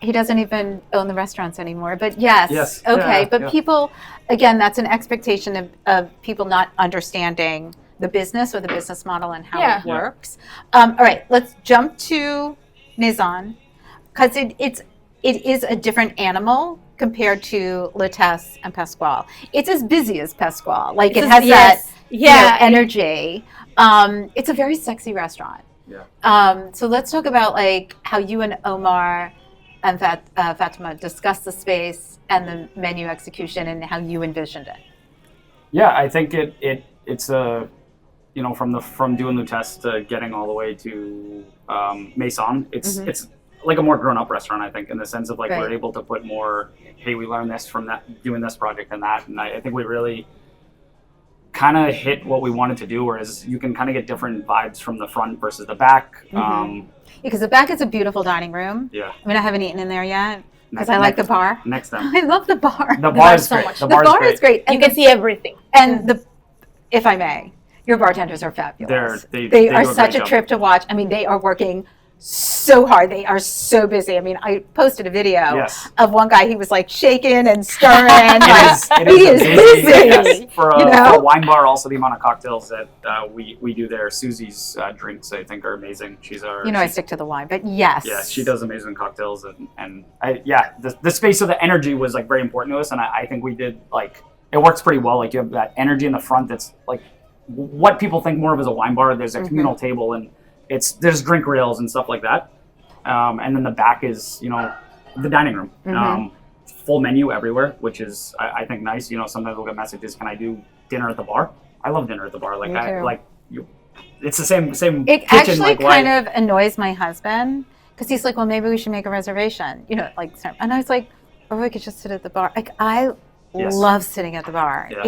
he doesn't even own the restaurants anymore. But yes. Okay. Yeah, but yeah. people, again, that's an expectation of people not understanding the business or the business model and how Yeah. it works. All right, let's jump to Maison, because it is a different animal compared to Lutèce and Pascual. It's as busy as Pascual. Like it has that energy. It's a very sexy restaurant. Yeah. So let's talk about like how you and Omar and Fatima discussed the space and the menu execution and how you envisioned it. Yeah, I think it's a, you know, from doing Lutèce to getting all the way to Maison, it's like a more grown up restaurant, I think, in the sense of like we're able to put more, hey, we learned this from that, doing this project and that, and I think we really kind of hit what we wanted to do, whereas you can kind of get different vibes from the front versus the back. Because the back is a beautiful dining room. Yeah. I mean, I haven't eaten in there yet because I like the bar. Next time. I love the bar. The bar is so great. much. The The bar is great. You can see everything. And if I may, your bartenders are fabulous. They They do are a great such a job. trip to watch. I mean, they are working so hard. They are so busy. I mean, I posted a video Yes. of one guy. He was like shaking and stirring. It He is is busy. busy. Yes. For a wine bar, also the amount of cocktails that we do there. Susie's drinks, I think, are amazing. She's our. You know, I stick to the wine, but yes. Yeah, she does amazing cocktails, the space of the energy was like very important to us, and I think we did like it works pretty well. Like you have that energy in the front that's like what people think more of as a wine bar. There's a communal table and there's drink rails and stuff like that, and then the back is the dining room, full menu everywhere, which is I think nice. You know, sometimes we'll get messages, can I do dinner at the bar? I love dinner at the bar. Like Me too. it's the same It kitchen. actually like kind of annoys my husband because he's like, well, maybe we should make a reservation. You know, like, and I was like, or we could just sit at the bar. Like, I love sitting at the bar. Yeah.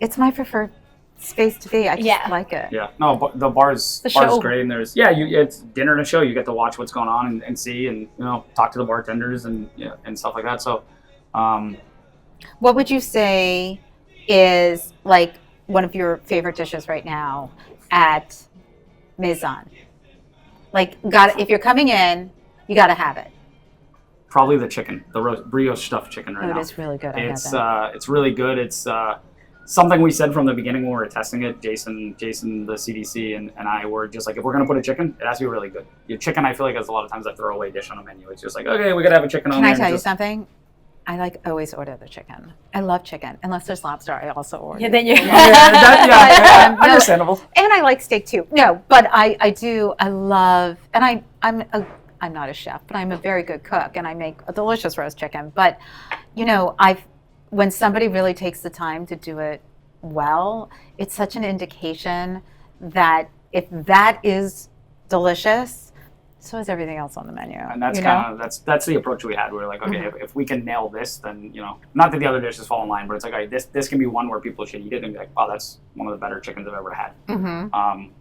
It's my preferred space to be. I just like it. Yeah, no, but the bar's great, and there's it's dinner and a show. You get to watch what's going on and see, and talk to the bartenders and and stuff like that. So, what would you say is like one of your favorite dishes right now at Maison? Like, if you're coming in, you got to have it. probably the chicken, the brioche stuffed chicken right now. It is really good. It's really good. It's something we said from the beginning when we were testing it. Jason, the CDC, and I were just like, if we're gonna put a chicken, it has to be really good. Your chicken, I feel like, is a lot of times a throwaway dish on a menu. It's just like, okay, we gotta have a chicken on Can there. I tell you something? I like always order the chicken. I love chicken. Unless there's lobster, I also order. Yeah, then you. Understandable. And I like steak too. No, but I do. I love, and I'm not a chef, but I'm a very good cook, and I make a delicious roast chicken. But when somebody really takes the time to do it well, it's such an indication that if that is delicious, so is everything else on the menu. And that's that's the approach we had. We were like, okay, if we can nail this, then not that the other dishes fall in line, but it's like, okay, this can be one where people should eat it and be like, oh, that's one of the better chickens I've ever had.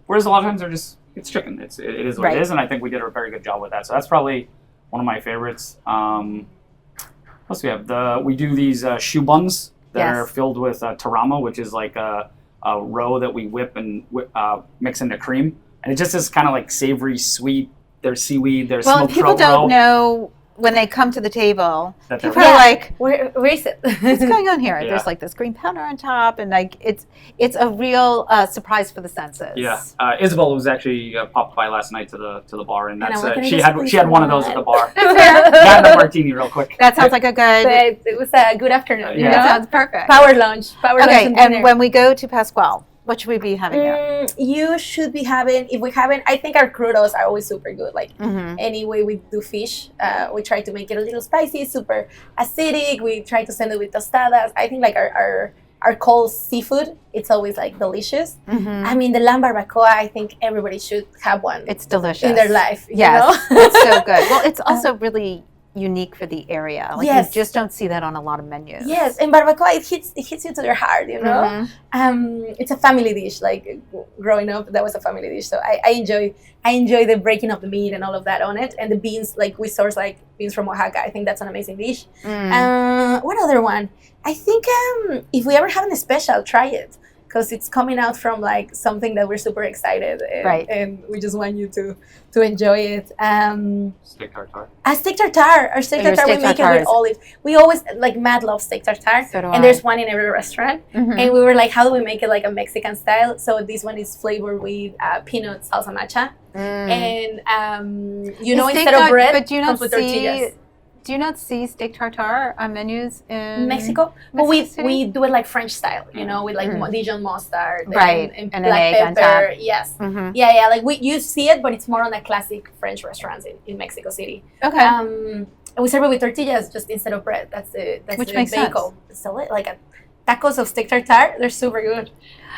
Whereas a lot of times it's chicken. It is what it is, and I think we did a very good job with that. So that's probably one of my favorites. What else do we have? We do these shoe buns that are filled with tarama, which is like a roe that we whip and mix into cream, and it just is kind of like savory, sweet. There's seaweed. There's smoked people throat roe. don't know when they come to the table. That People are like, where is it? what's going on here? Yeah. There's like this green powder on top, and like it's a real surprise for the senses. Yeah, Isabel was actually popped by last night to the bar, and that's what can I she just had one of please those at the bar. Fair. Got a martini real quick. That sounds like a good. It was a good afternoon. Yeah. That sounds perfect. Power lunch. Okay, and and dinner. when we go to Pascual, what should we be having there? You should be having, if we haven't, I think our crudos are always super good. Like any way we do fish, we try to make it a little spicy, super acidic. We try to send it with tostadas. I think like our our cold seafood, it's always like delicious. I mean, the lamb barbacoa, I think everybody should have one. It's delicious in their life. Yes, it's so good. Well, it's also really unique for the area. Like Yes. you just don't see that on a lot of menus. Yes, and barbacoa, it hits you to your heart, you know. It's a family dish. Like growing up, that was a family dish. So I enjoy the breaking of the meat and all of that on it, and the beans. Like we source like beans from Oaxaca. I think that's an amazing dish. What other one? I think if we ever have a special, try it. Because it's coming out from like something that we're super excited, and we just want you to enjoy it. Steak tartare. A steak tartare. Our steak tartare, we make it with olives. We always like Matt loves steak tartare, So do and I. there's one in every restaurant. And we were like, how do we make it like a Mexican style? So this one is flavored with peanut salsa macha, and instead of bread, but comes with tortillas. do you not see steak tartare on menus in Mexico? But City? we do it like French style, with like Dijon mustard, Right, and and an black egg on pepper. top. Yes, yeah. Like you see it, but it's more on the classic French restaurants in Mexico City. Okay. And we serve it with tortillas just instead of bread. That's Which the makes sense. bacon. So like tacos of steak tartare, they're super good.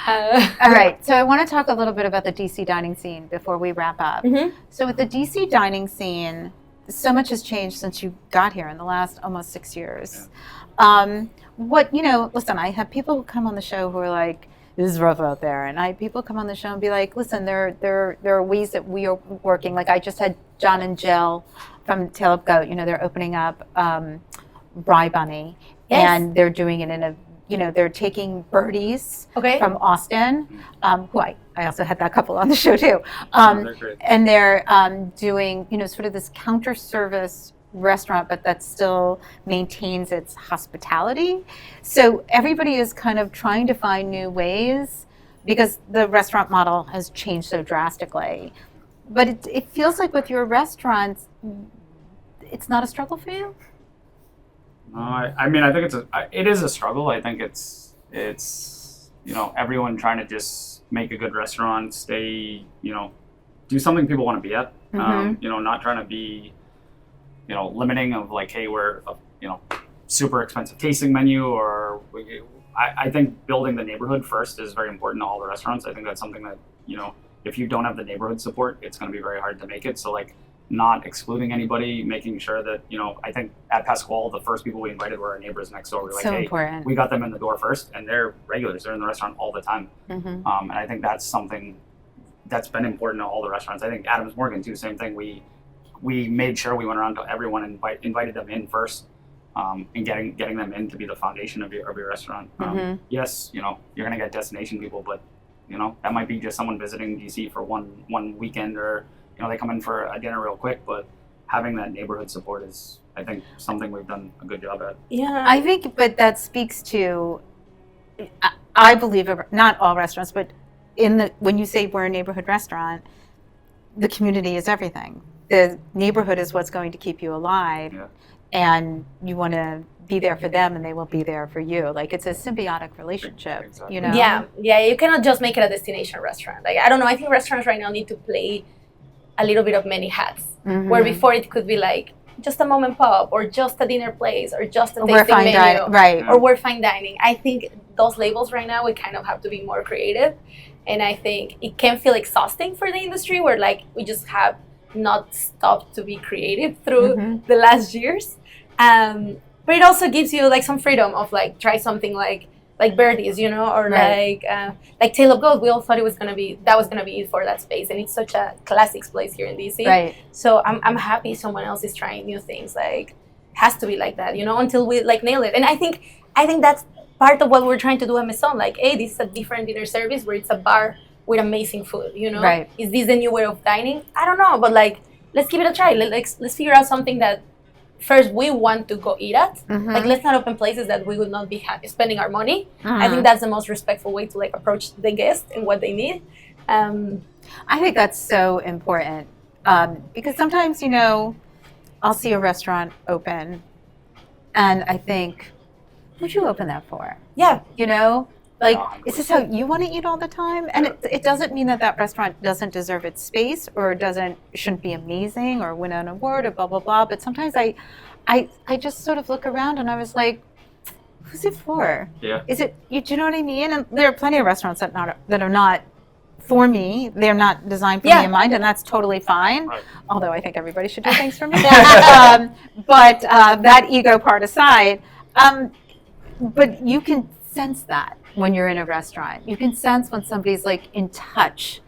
All right, so I want to talk a little bit about the DC dining scene before we wrap up. So with the DC dining scene, so much has changed since you got here in the last almost 6 years. Listen, I have people who come on the show who are like, this is rough out there. And I have people come on the show and be like, listen, there are ways that we are working. Like I just had John and Jill from Tail Up Goat, they're opening up Rye Bunny. Yes. And they're doing it in a, they're taking birdies from Austin, who I also had that couple on the show too. They're great. And they're doing, sort of this counter service restaurant, but that still maintains its hospitality. So everybody is kind of trying to find new ways because the restaurant model has changed so drastically. But it feels like with your restaurants, it's not a struggle for you? No, I mean, I think it is a struggle. I think it's everyone trying to just make a good restaurant, stay, do something people want to be at. Not trying to be, limiting of like, hey, we're a, super expensive tasting menu, or I think building the neighborhood first is very important to all the restaurants. I think that's something that, if you don't have the neighborhood support, it's going to be very hard to make it. So like, not excluding anybody, making sure that, I think at Pascual, the first people we invited were our neighbors next door. We're like, So hey, important. we got them in the door first, and they're regulars. They're in the restaurant all the time. And I think that's something that's been important to all the restaurants. I think Adams Morgan too, same thing. We made sure we went around to everyone and invited them in first, and getting them in to be the foundation of your restaurant. Yes, you're gonna get destination people, but that might be just someone visiting DC for one weekend, or they come in for a dinner real quick. But having that neighborhood support is, I think, something we've done a good job at. Yeah, I think, but that speaks to, I believe, not all restaurants, but when you say we're a neighborhood restaurant, the community is everything. The neighborhood is what's going to keep you alive, and you want to be there for them, and they will be there for you. Like it's a symbiotic relationship, Exactly. Yeah. You cannot just make it a destination restaurant. Like I don't know. I think restaurants right now need to play a little bit of many hats. Where before it could be like just a mom and pop, or just a dinner place, or just a tasting menu, right? Or we're fine dining. I think those labels right now, we kind of have to be more creative, and I think it can feel exhausting for the industry, where like we just have not stopped to be creative through the last years. But it also gives you like some freedom of like try something like birdies, or like Tail of Goat. We all thought that was gonna be it for that space, and it's such a classics place here in DC. Right. So I'm happy someone else is trying new things. Like has to be like that, until we like nail it. And I think that's part of what we're trying to do at Maison. Like, hey, this is a different dinner service where it's a bar with amazing food. Right. Is this the new way of dining? I don't know, but like let's give it a try. Let's figure out something that first we want to go eat at. Like let's not open places that we would not be spending our money. I think that's the most respectful way to like approach the guest and what they need. I think that's so important, because sometimes I'll see a restaurant open and I think, who'd you open that for? Yeah. Like, is this how you want to eat all the time? And it doesn't mean that restaurant doesn't deserve its space, or shouldn't be amazing or win an award or blah, blah, blah. But sometimes I just sort of look around and I was like, who's it for? Yeah. Is it, do you know what I mean? And there are plenty of restaurants that are not for me. They're not designed for me in mind, and that's totally fine. Right. Although I think everybody should do things for me. But that ego part aside, but you can sense that when you're in a restaurant. You can sense when somebody's like in touch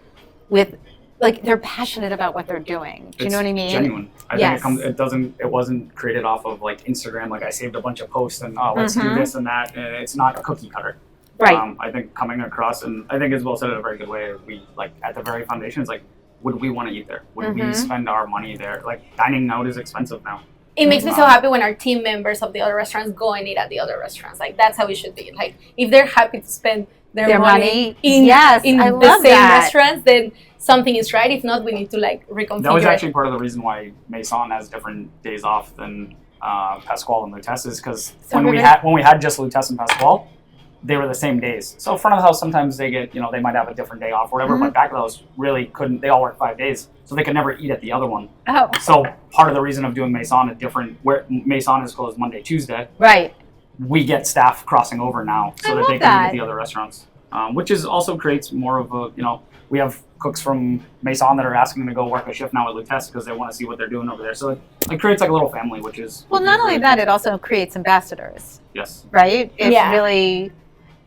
with, like they're passionate about what they're doing. Do you know what I mean? Genuine. I think it wasn't created off of like Instagram, like I saved a bunch of posts and let's do this and that. And it's not a cookie cutter. Right. I think coming across, and I think Isabel said it a very good way, we like at the very foundation is like, would we want to eat there? Would we spend our money there? Like dining out is expensive now. It makes me so happy when our team members of the other restaurants go and eat at the other restaurants. Like that's how it should be. Like if they're happy to spend their money in the same restaurants, then something is right. If not, we need to like reconfigure. That was actually part of the reason why Maison has different days off than Pascual and Lutèce, is because when we had just Lutèce and Pascual, they were the same days. So front of the house, sometimes they get, they might have a different day off or whatever, but back of the house really couldn't, they all work 5 days. So they could never eat at the other one. Oh. So part of the reason of doing Maison where Maison is closed Monday, Tuesday. Right. We get staff crossing over now so that they can eat at the other restaurants. Which is also creates more of a, we have cooks from Maison that are asking to go work a shift now at Lutèce because they want to see what they're doing over there. So it creates like a little family, which is... Well, not only that, it also creates ambassadors. Yes. Right? It's really...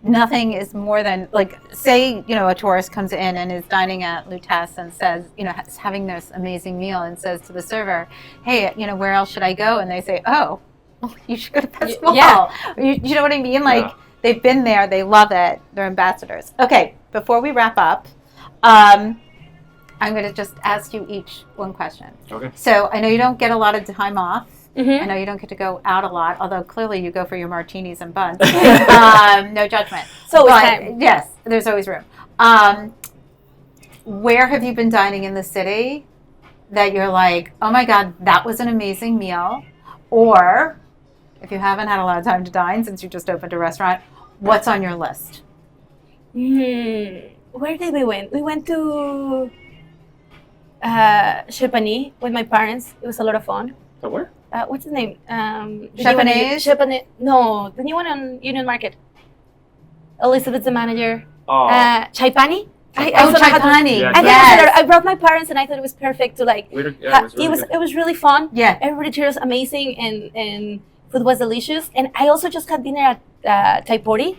Nothing is more than, like, say, a tourist comes in and is dining at Lutèce and says, is having this amazing meal and says to the server, hey, where else should I go? And they say, oh, you should go to Pascual. Yeah. You know what I mean? Like, they've been there, they love it, they're ambassadors. Okay, before we wrap up, I'm going to just ask you each one question. Okay. So I know you don't get a lot of time off. I know you don't get to go out a lot, although clearly you go for your martinis and buns. No judgment. So yes, there's always room. Where have you been dining in the city that you're like, oh my God, that was an amazing meal? Or if you haven't had a lot of time to dine since you just opened a restaurant, what's on your list? Where did we went? We went to Chepany with my parents. It was a lot of fun. So where? What's his name? Chepany? No, the new one on Union Market. Elizabeth's the manager. Oh. Chaipani? Chaipani. I brought my parents and I thought it was perfect to like. It was really fun. Yeah. Everybody treated us amazing and food was delicious. And I also just had dinner at Taipori.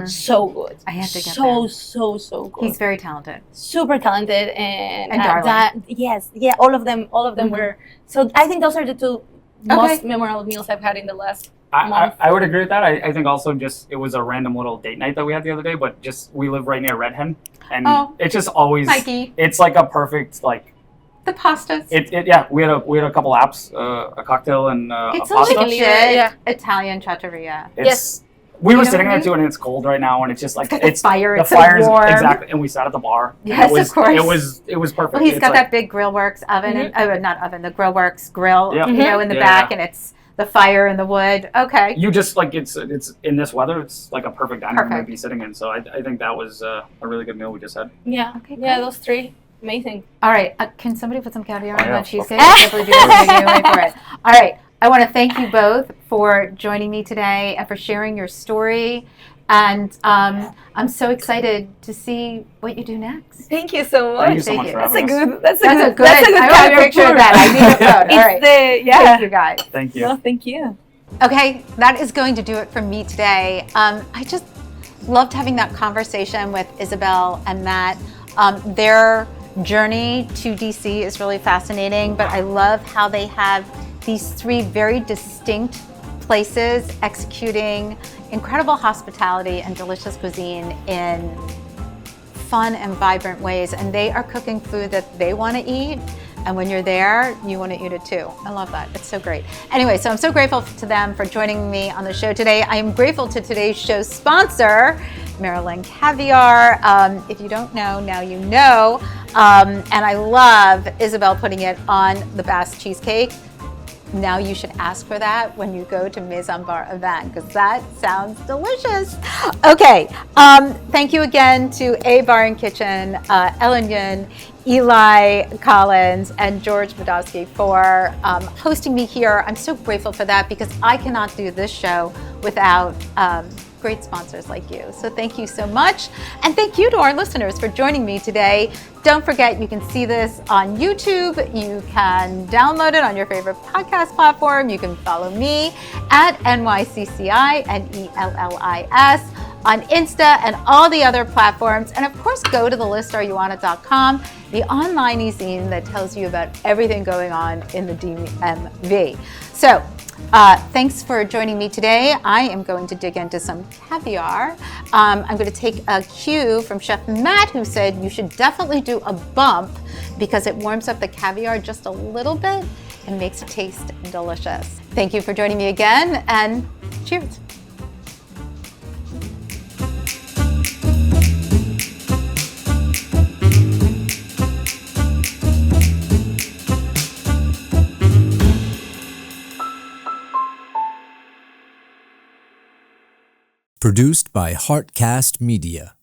So good. I have to get there. So good. He's very talented. Super talented and darling. All of them were. So I think those are the two most memorable meals I've had in the last month. I would agree with that. I think also just it was a random little date night that we had the other day, but just we live right near Red Hen, and it's just always Mikey. It's like a perfect like. The pastas. We had a couple apps, a cocktail and it's a pasta. legit Italian trattoria. We were sitting there too, and it's cold right now, and it's just like it's fire. The fire's warm. Exactly, and we sat at the bar. Yes, of course. It was perfect. Well, he's got that big Grillworks oven, not oven, the Grillworks grill, in the back, and it's the fire and the wood. Okay. You just like it's in this weather, it's like a perfect dining room to be sitting in. So I think that was a really good meal we just had. Yeah. Okay. Yeah, those three. Amazing. All right. Can somebody put some caviar on that cheesecake? I can't believe you're making me wait for it. All right. I want to thank you both for joining me today and for sharing your story. And I'm so excited to see what you do next. Thank you so much. Thank you so much for having us. That's a good I want a picture of that. I need a photo. All right. Thank you, guys. Thank you. No, thank you. Okay, that is going to do it for me today. I just loved having that conversation with Isabel and Matt. Their journey to DC is really fascinating, but I love how they have these three very distinct places executing incredible hospitality and delicious cuisine in fun and vibrant ways. And they are cooking food that they want to eat. And when you're there, you want to eat it too. I love that. It's so great. Anyway, so I'm so grateful to them for joining me on the show today. I am grateful to today's show sponsor, Maryland Caviar. If you don't know, now you know. And I love Isabel putting it on the Bass cheesecake. now you should ask for that when you go to Maison Bar event, because that sounds delicious. Okay, thank you again to A Bar and Kitchen, Ellen Yun, Eli Collins, and George Madowski for hosting me here. I'm so grateful for that, because I cannot do this show without great sponsors like you. So thank you so much. And thank you to our listeners for joining me today. Don't forget, you can see this on YouTube. You can download it on your favorite podcast platform. You can follow me at NYCCI, NELLIS, on Insta and all the other platforms. And of course, go to thelistareyouwantit.com, the online e-zine that tells you about everything going on in the DMV. So, thanks for joining me today. I am going to dig into some caviar. I'm going to take a cue from Chef Matt, who said you should definitely do a bump because it warms up the caviar just a little bit and makes it taste delicious. Thank you for joining me again, and cheers. Produced by Heartcast Media.